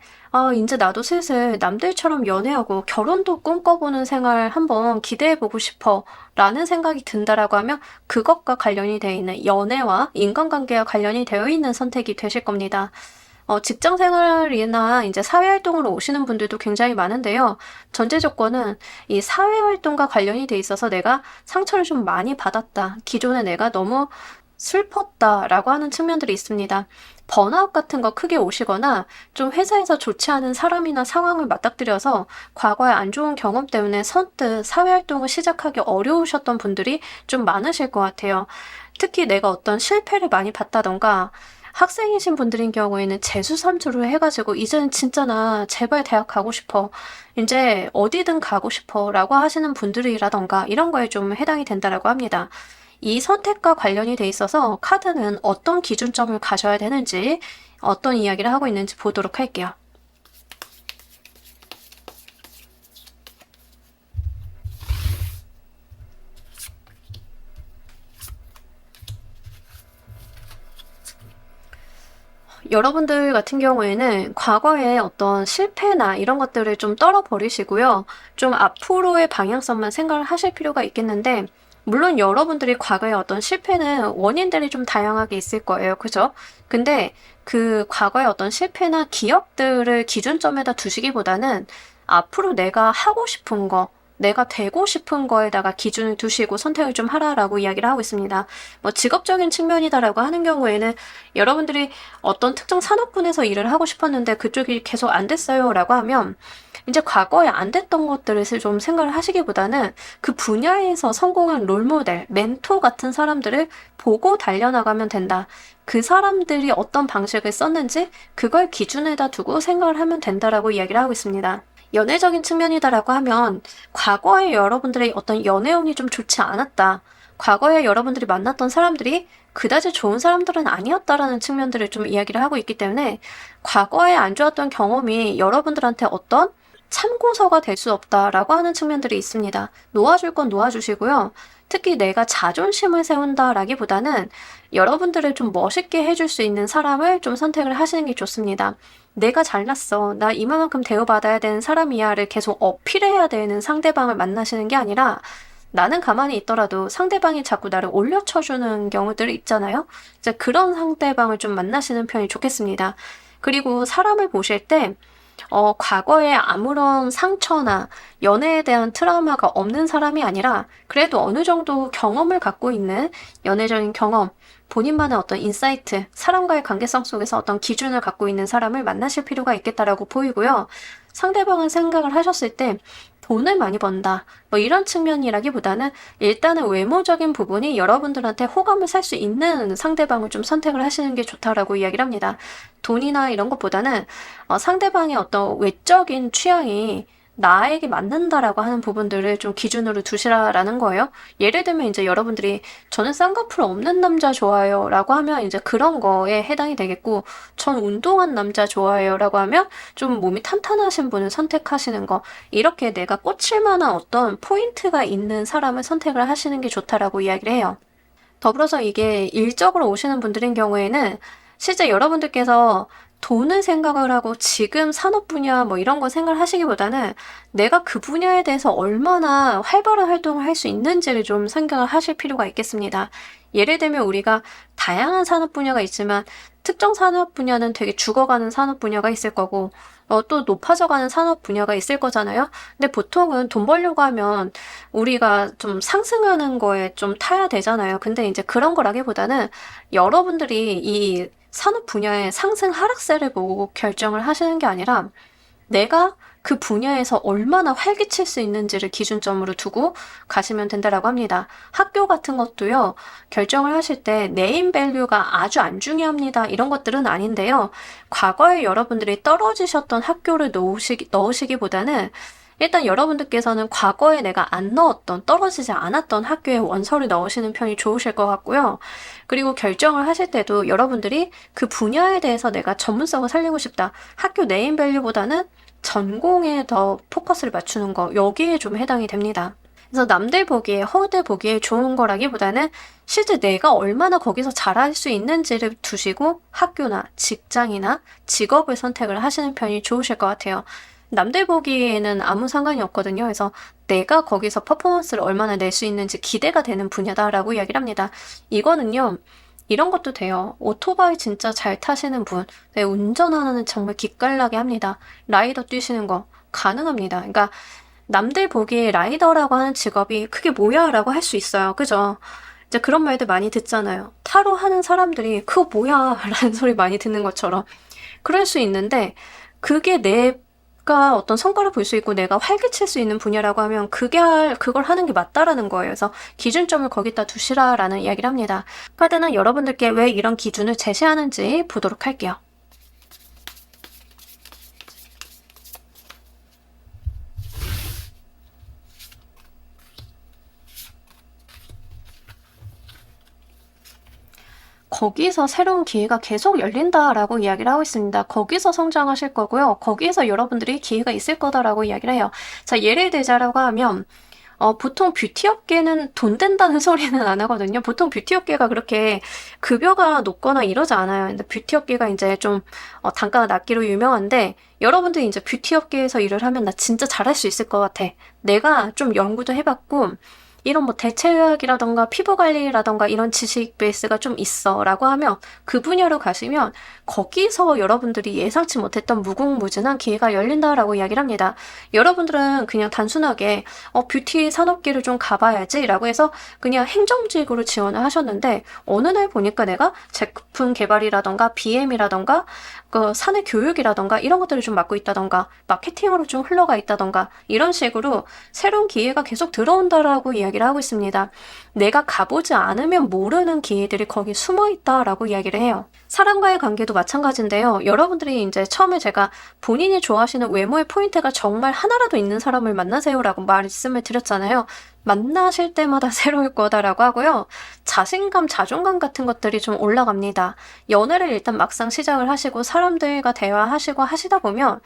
Speaker 1: 이제 나도 슬슬 남들처럼 연애하고 결혼도 꿈꿔보는 생활 한번 기대해보고 싶어 라는 생각이 든다라고 하면 그것과 관련이 되어 있는 연애와 인간관계와 관련이 되어 있는 선택이 되실 겁니다. 직장 생활이나 이제 사회활동으로 오시는 분들도 굉장히 많은데요. 전제 조건은 이 사회활동과 관련이 돼 있어서 내가 상처를 좀 많이 받았다. 기존에 내가 너무 슬펐다라고 하는 측면들이 있습니다. 번아웃 같은 거 크게 오시거나 좀 회사에서 좋지 않은 사람이나 상황을 맞닥뜨려서 과거의 안 좋은 경험 때문에 선뜻 사회활동을 시작하기 어려우셨던 분들이 좀 많으실 것 같아요. 특히 내가 어떤 실패를 많이 봤다던가 학생이신 분들인 경우에는 재수삼수를 해가지고 이제는 진짜 나 제발 대학 가고 싶어. 이제 어디든 가고 싶어 라고 하시는 분들이라던가 이런 거에 좀 해당이 된다라고 합니다. 이 선택과 관련이 돼 있어서 카드는 어떤 기준점을 가져야 되는지 어떤 이야기를 하고 있는지 보도록 할게요. 여러분들 같은 경우에는 과거의 어떤 실패나 이런 것들을 좀 떨어버리시고요. 좀 앞으로의 방향성만 생각을 하실 필요가 있겠는데 물론 여러분들이 과거의 어떤 실패는 원인들이 좀 다양하게 있을 거예요. 그죠? 근데 그 과거의 어떤 실패나 기억들을 기준점에다 두시기보다는 앞으로 내가 하고 싶은 거, 내가 되고 싶은 거에다가 기준을 두시고 선택을 좀 하라라고 이야기를 하고 있습니다. 뭐 직업적인 측면이다라고 하는 경우에는 여러분들이 어떤 특정 산업군에서 일을 하고 싶었는데 그쪽이 계속 안 됐어요 라고 하면 이제 과거에 안 됐던 것들을 좀 생각을 하시기보다는 그 분야에서 성공한 롤모델, 멘토 같은 사람들을 보고 달려나가면 된다. 그 사람들이 어떤 방식을 썼는지 그걸 기준에다 두고 생각을 하면 된다라고 이야기를 하고 있습니다. 연애적인 측면이다라고 하면 과거에 여러분들의 어떤 연애운이 좀 좋지 않았다. 과거에 여러분들이 만났던 사람들이 그다지 좋은 사람들은 아니었다라는 측면들을 좀 이야기를 하고 있기 때문에 과거에 안 좋았던 경험이 여러분들한테 어떤 참고서가 될 수 없다라고 하는 측면들이 있습니다. 놓아줄 건 놓아주시고요. 특히 내가 자존심을 세운다라기보다는 여러분들을 좀 멋있게 해줄 수 있는 사람을 좀 선택을 하시는 게 좋습니다. 내가 잘났어. 나 이만큼 대우받아야 되는 사람이야를 계속 어필해야 되는 상대방을 만나시는 게 아니라 나는 가만히 있더라도 상대방이 자꾸 나를 올려쳐주는 경우들이 있잖아요. 이제 그런 상대방을 좀 만나시는 편이 좋겠습니다. 그리고 사람을 보실 때 과거에 아무런 상처나 연애에 대한 트라우마가 없는 사람이 아니라 그래도 어느 정도 경험을 갖고 있는 연애적인 경험, 본인만의 어떤 인사이트, 사람과의 관계성 속에서 어떤 기준을 갖고 있는 사람을 만나실 필요가 있겠다라고 보이고요. 상대방은 생각을 하셨을 때 돈을 많이 번다, 뭐 이런 측면이라기보다는 일단은 외모적인 부분이 여러분들한테 호감을 살 수 있는 상대방을 좀 선택을 하시는 게 좋다라고 이야기를 합니다. 돈이나 이런 것보다는 상대방의 어떤 외적인 취향이 나에게 맞는다라고 하는 부분들을 좀 기준으로 두시라라는 거예요. 예를 들면 이제 여러분들이 저는 쌍꺼풀 없는 남자 좋아요 라고 하면 이제 그런 거에 해당이 되겠고, 전 운동한 남자 좋아요 라고 하면 좀 몸이 탄탄하신 분을 선택하시는 거, 이렇게 내가 꽂힐 만한 어떤 포인트가 있는 사람을 선택을 하시는 게 좋다라고 이야기를 해요. 더불어서 이게 일적으로 오시는 분들인 경우에는 실제 여러분들께서 돈을 생각을 하고 지금 산업 분야 뭐 이런 거 생각을 하시기보다는 내가 그 분야에 대해서 얼마나 활발한 활동을 할 수 있는지를 좀 생각을 하실 필요가 있겠습니다. 예를 들면 우리가 다양한 산업 분야가 있지만 특정 산업 분야는 되게 죽어가는 산업 분야가 있을 거고 또 높아져가는 산업 분야가 있을 거잖아요. 근데 보통은 돈 벌려고 하면 우리가 좀 상승하는 거에 좀 타야 되잖아요. 근데 이제 그런 거라기보다는 여러분들이 이 산업 분야의 상승 하락세를 보고 결정을 하시는 게 아니라 내가 그 분야에서 얼마나 활기칠 수 있는지를 기준점으로 두고 가시면 된다라고 합니다. 학교 같은 것도요, 결정을 하실 때 네임 밸류가 아주 안 중요합니다, 이런 것들은 아닌데요. 과거에 여러분들이 떨어지셨던 학교를 넣으시기보다는 일단 여러분들께서는 과거에 내가 안 넣었던, 떨어지지 않았던 학교에 원서를 넣으시는 편이 좋으실 것 같고요. 그리고 결정을 하실 때도 여러분들이 그 분야에 대해서 내가 전문성을 살리고 싶다, 학교 네임 밸류보다는 전공에 더 포커스를 맞추는 거, 여기에 좀 해당이 됩니다. 그래서 남들 보기에, 허들 보기에 좋은 거라기보다는 실제 내가 얼마나 거기서 잘할 수 있는지를 두시고 학교나 직장이나 직업을 선택을 하시는 편이 좋으실 것 같아요. 남들 보기에는 아무 상관이 없거든요. 그래서 내가 거기서 퍼포먼스를 얼마나 낼 수 있는지 기대가 되는 분야다라고 이야기를 합니다. 이거는요, 이런 것도 돼요. 오토바이 진짜 잘 타시는 분, 운전하는 정말 기깔나게 합니다. 라이더 뛰시는 거 가능합니다. 그러니까 남들 보기에 라이더라고 하는 직업이 그게 뭐야 라고 할 수 있어요. 그죠? 이제 그런 말들 많이 듣잖아요. 타로 하는 사람들이 그거 뭐야 라는 소리 많이 듣는 것처럼 그럴 수 있는데, 그게 내가 어떤 성과를 볼 수 있고 내가 활기칠 수 있는 분야라고 하면 그걸 하는 게 맞다라는 거예요. 그래서 기준점을 거기다 두시라라는 이야기를 합니다. 카드는 여러분들께 왜 이런 기준을 제시하는지 보도록 할게요. 거기서 새로운 기회가 계속 열린다라고 이야기를 하고 있습니다. 거기서 성장하실 거고요. 거기에서 여러분들이 기회가 있을 거다라고 이야기를 해요. 자, 예를 들자라고 하면 보통 뷰티 업계는 돈 된다는 소리는 안 하거든요. 보통 뷰티 업계가 그렇게 급여가 높거나 이러지 않아요. 근데 뷰티 업계가 이제 좀 단가가 낮기로 유명한데, 여러분들이 이제 뷰티 업계에서 일을 하면 나 진짜 잘할 수 있을 것 같아, 내가 좀 연구도 해봤고 이런 뭐 대체의학이라던가 피부관리라던가 이런 지식 베이스가 좀 있어 라고 하면 그 분야로 가시면 거기서 여러분들이 예상치 못했던 무궁무진한 기회가 열린다라고 이야기를 합니다. 여러분들은 그냥 단순하게 뷰티 산업계를 좀 가봐야지 라고 해서 그냥 행정직으로 지원을 하셨는데, 어느 날 보니까 내가 제품 개발이라던가 BM이라던가 그 사내 교육이라던가 이런 것들을 좀 맡고 있다던가 마케팅으로 좀 흘러가 있다던가 이런 식으로 새로운 기회가 계속 들어온다라고 이야기를 하고 있습니다. 내가 가보지 않으면 모르는 기회들이 거기 숨어 있다라고 이야기를 해요. 사람과의 관계도 마찬가지인데요. 여러분들이 이제 처음에 제가 본인이 좋아하시는 외모의 포인트가 정말 하나라도 있는 사람을 만나세요라고 말씀을 드렸잖아요. 만나실 때마다 새로울 거다라고 하고요. 자신감, 자존감 같은 것들이 좀 올라갑니다. 연애를 일단 막상 시작을 하시고 사람들과 대화하시고 하시다 보면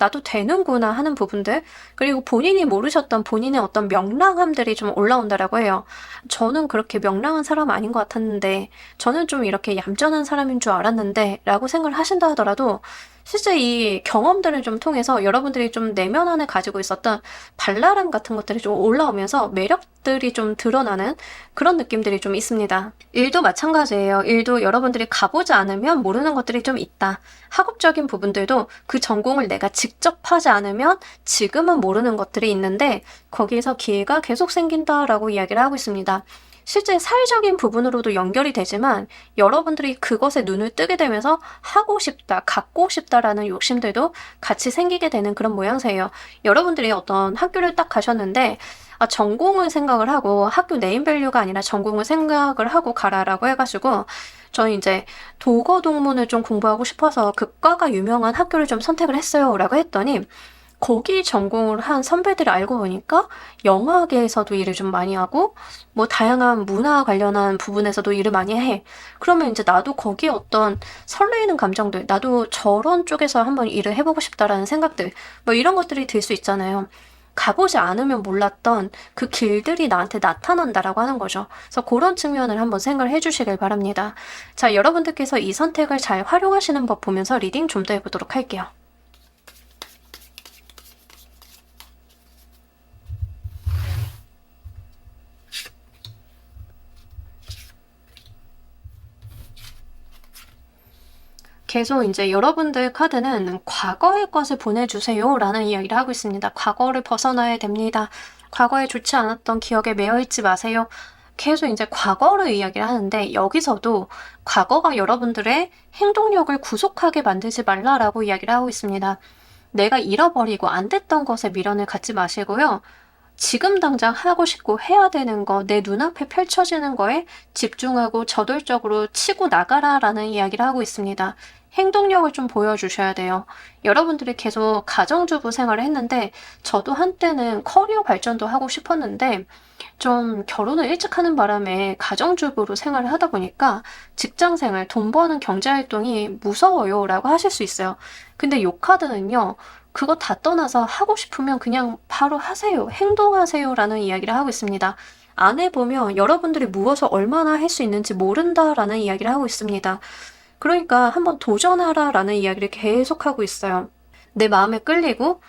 Speaker 1: 나도 되는구나 하는 부분들, 그리고 본인이 모르셨던 본인의 어떤 명랑함들이 좀 올라온다라고 해요. 저는 그렇게 명랑한 사람 아닌 것 같았는데, 저는 좀 이렇게 얌전한 사람인 줄 알았는데 라고 생각을 하신다 하더라도 실제 이 경험들을 좀 통해서 여러분들이 좀 내면 안에 가지고 있었던 발랄함 같은 것들이 좀 올라오면서 매력들이 좀 드러나는 그런 느낌들이 좀 있습니다. 일도 마찬가지예요. 일도 여러분들이 가보지 않으면 모르는 것들이 좀 있다. 학업적인 부분들도 그 전공을 내가 직접 하지 않으면 지금은 모르는 것들이 있는데 거기에서 기회가 계속 생긴다라고 이야기를 하고 있습니다. 실제 사회적인 부분으로도 연결이 되지만 여러분들이 그것에 눈을 뜨게 되면서 하고 싶다, 갖고 싶다라는 욕심들도 같이 생기게 되는 그런 모양새예요. 여러분들이 어떤 학교를 딱 가셨는데 전공을 생각을 하고 학교 네임밸류가 아니라 전공을 생각을 하고 가라라고 해가지고 저는 이제 도거 동문을 좀 공부하고 싶어서 그 과가 유명한 학교를 좀 선택을 했어요 라고 했더니 거기 전공을 한 선배들을 알고 보니까 영화계에서도 일을 좀 많이 하고 뭐 다양한 문화 관련한 부분에서도 일을 많이 해. 그러면 이제 나도 거기에 어떤 설레이는 감정들, 나도 저런 쪽에서 한번 일을 해보고 싶다라는 생각들, 뭐 이런 것들이 들 수 있잖아요. 가보지 않으면 몰랐던 그 길들이 나한테 나타난다라고 하는 거죠. 그래서 그런 측면을 한번 생각을 해주시길 바랍니다. 자, 여러분들께서 이 선택을 잘 활용하시는 법 보면서 리딩 좀 더 해보도록 할게요. 계속 이제 여러분들 카드는 과거의 것을 보내주세요 라는 이야기를 하고 있습니다. 과거를 벗어나야 됩니다. 과거에 좋지 않았던 기억에 매여있지 마세요. 계속 이제 과거를 이야기를 하는데 여기서도 과거가 여러분들의 행동력을 구속하게 만들지 말라라고 이야기를 하고 있습니다. 내가 잃어버리고 안 됐던 것에 미련을 갖지 마시고요. 지금 당장 하고 싶고 해야 되는 거, 내 눈앞에 펼쳐지는 거에 집중하고 저돌적으로 치고 나가라라는 이야기를 하고 있습니다. 행동력을 좀 보여주셔야 돼요. 여러분들이 계속 가정주부 생활을 했는데 저도 한때는 커리어 발전도 하고 싶었는데 좀 결혼을 일찍 하는 바람에 가정주부로 생활을 하다 보니까 직장생활, 돈 버는 경제활동이 무서워요 라고 하실 수 있어요. 근데 요 카드는요. 그거 다 떠나서 하고 싶으면 그냥 바로 하세요. 행동하세요 라는 이야기를 하고 있습니다. 안 해보면 여러분들이 무엇을 얼마나 할 수 있는지 모른다라는 이야기를 하고 있습니다. 그러니까 한번 도전하라 라는 이야기를 계속하고 있어요. 내 마음에 끌리고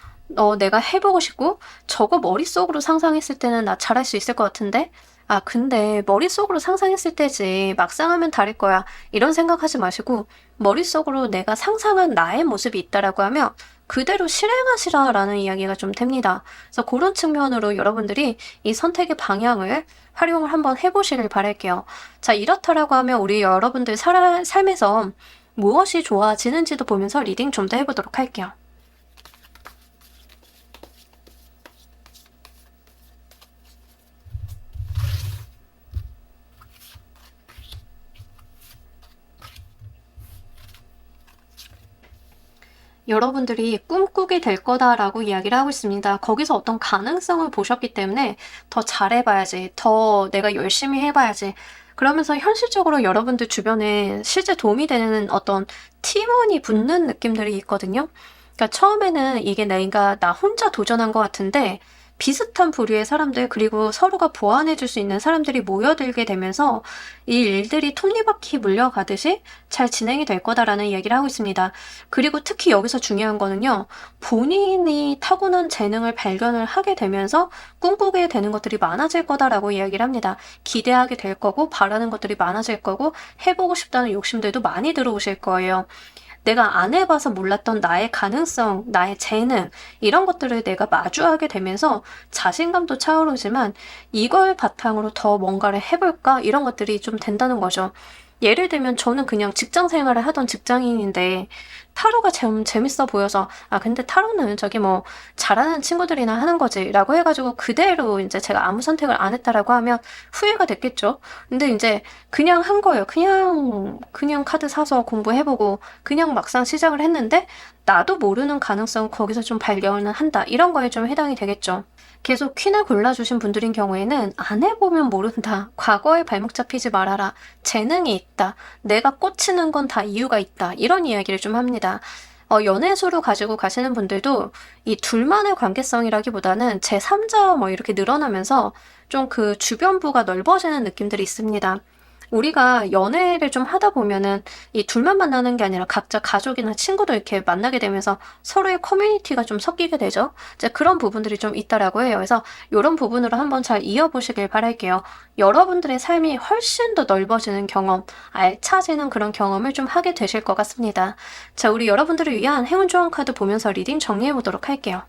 Speaker 1: 내가 해보고 싶고 저거 머릿속으로 상상했을 때는 나 잘할 수 있을 것 같은데 근데 머릿속으로 상상했을 때지 막상 하면 다를 거야 이런 생각하지 마시고 머릿속으로 내가 상상한 나의 모습이 있다라고 하면 그대로 실행하시라 라는 이야기가 좀 됩니다. 그래서 그런 측면으로 여러분들이 이 선택의 방향을 활용을 한번 해보시길 바랄게요. 자, 이렇다라고 하면 우리 여러분들 삶에서 무엇이 좋아지는지도 보면서 리딩 좀 더 해보도록 할게요. 여러분들이 꿈꾸게 될 거다라고 이야기를 하고 있습니다. 거기서 어떤 가능성을 보셨기 때문에 더 잘해봐야지, 더 내가 열심히 해봐야지. 그러면서 현실적으로 여러분들 주변에 실제 도움이 되는 어떤 팀원이 붙는 느낌들이 있거든요. 그러니까 처음에는 이게 내가 나 혼자 도전한 것 같은데 비슷한 부류의 사람들 그리고 서로가 보완해 줄 수 있는 사람들이 모여들게 되면서 이 일들이 톱니바퀴 물려가듯이 잘 진행이 될 거다라는 이야기를 하고 있습니다. 그리고 특히 여기서 중요한 거는요. 본인이 타고난 재능을 발견을 하게 되면서 꿈꾸게 되는 것들이 많아질 거다라고 이야기를 합니다. 기대하게 될 거고 바라는 것들이 많아질 거고 해보고 싶다는 욕심들도 많이 들어오실 거예요. 내가 안 해봐서 몰랐던 나의 가능성, 나의 재능 이런 것들을 내가 마주하게 되면서 자신감도 차오르지만 이걸 바탕으로 더 뭔가를 해볼까 이런 것들이 좀 된다는 거죠. 예를 들면 저는 그냥 직장 생활을 하던 직장인인데 타로가 좀 재밌어 보여서 근데 타로는 저기 뭐 잘하는 친구들이나 하는 거지 라고 해가지고 그대로 이제 제가 아무 선택을 안 했다라고 하면 후회가 됐겠죠. 근데 이제 그냥 한 거예요. 그냥 카드 사서 공부해보고 그냥 막상 시작을 했는데 나도 모르는 가능성 거기서 좀 발견을 한다. 이런 거에 좀 해당이 되겠죠. 계속 퀸을 골라주신 분들인 경우에는 안 해보면 모른다. 과거에 발목 잡히지 말아라. 재능이 있다. 내가 꽂히는 건 다 이유가 있다. 이런 이야기를 좀 합니다. 연애수로 가지고 가시는 분들도 이 둘만의 관계성이라기보다는 제3자 뭐 이렇게 늘어나면서 좀 그 주변부가 넓어지는 느낌들이 있습니다. 우리가 연애를 좀 하다 보면은 이 둘만 만나는 게 아니라 각자 가족이나 친구도 이렇게 만나게 되면서 서로의 커뮤니티가 좀 섞이게 되죠. 이제 그런 부분들이 좀 있다라고 해요. 그래서 이런 부분으로 한번 잘 이어보시길 바랄게요. 여러분들의 삶이 훨씬 더 넓어지는 경험, 알차지는 그런 경험을 좀 하게 되실 것 같습니다. 자, 우리 여러분들을 위한 행운 조언 카드 보면서 리딩 정리해 보도록 할게요.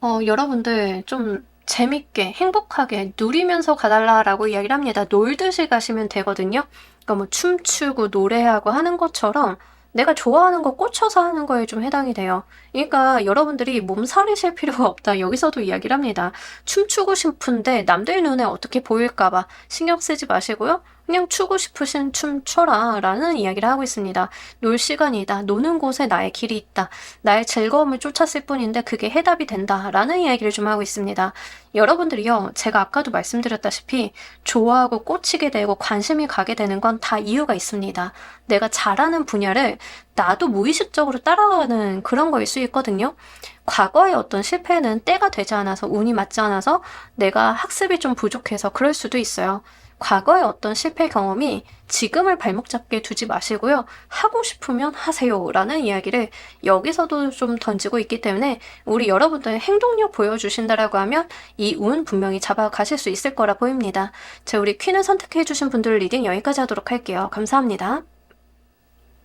Speaker 1: 여러분들 좀 재밌게 행복하게 누리면서 가달라라고 이야기를 합니다. 놀듯이 가시면 되거든요. 그러니까 뭐 춤추고 노래하고 하는 것처럼 내가 좋아하는 거 꽂혀서 하는 거에 좀 해당이 돼요. 그러니까 여러분들이 몸살이실 필요가 없다. 여기서도 이야기를 합니다. 춤추고 싶은데 남들 눈에 어떻게 보일까 봐 신경 쓰지 마시고요. 그냥 추고 싶으신 춤 춰라 라는 이야기를 하고 있습니다. 놀 시간이다. 노는 곳에 나의 길이 있다. 나의 즐거움을 쫓았을 뿐인데 그게 해답이 된다라는 이야기를 좀 하고 있습니다. 여러분들이요, 제가 아까도 말씀드렸다시피 좋아하고 꽂히게 되고 관심이 가게 되는 건 다 이유가 있습니다. 내가 잘하는 분야를 나도 무의식적으로 따라가는 그런 거일 수 있거든요. 과거의 어떤 실패는 때가 되지 않아서 운이 맞지 않아서 내가 학습이 좀 부족해서 그럴 수도 있어요. 과거의 어떤 실패 경험이 지금을 발목 잡게 두지 마시고요. 하고 싶으면 하세요. 라는 이야기를 여기서도 좀 던지고 있기 때문에 우리 여러분들 행동력 보여주신다라고 하면 이 운 분명히 잡아가실 수 있을 거라 보입니다. 자, 우리 퀸을 선택해주신 분들 리딩 여기까지 하도록 할게요. 감사합니다.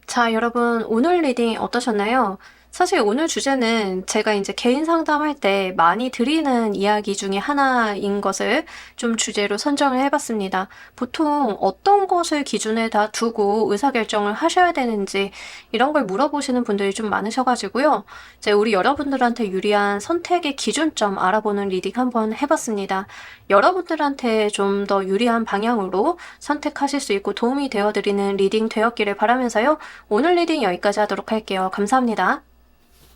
Speaker 1: 자, 여러분, 오늘 리딩 어떠셨나요? 사실 오늘 주제는 제가 이제 개인 상담할 때 많이 드리는 이야기 중에 하나인 것을 좀 주제로 선정을 해봤습니다. 보통 어떤 것을 기준에다 두고 의사결정을 하셔야 되는지 이런 걸 물어보시는 분들이 좀 많으셔가지고요. 이제 우리 여러분들한테 유리한 선택의 기준점 알아보는 리딩 한번 해봤습니다. 여러분들한테 좀 더 유리한 방향으로 선택하실 수 있고 도움이 되어드리는 리딩 되었기를 바라면서요. 오늘 리딩 여기까지 하도록 할게요. 감사합니다.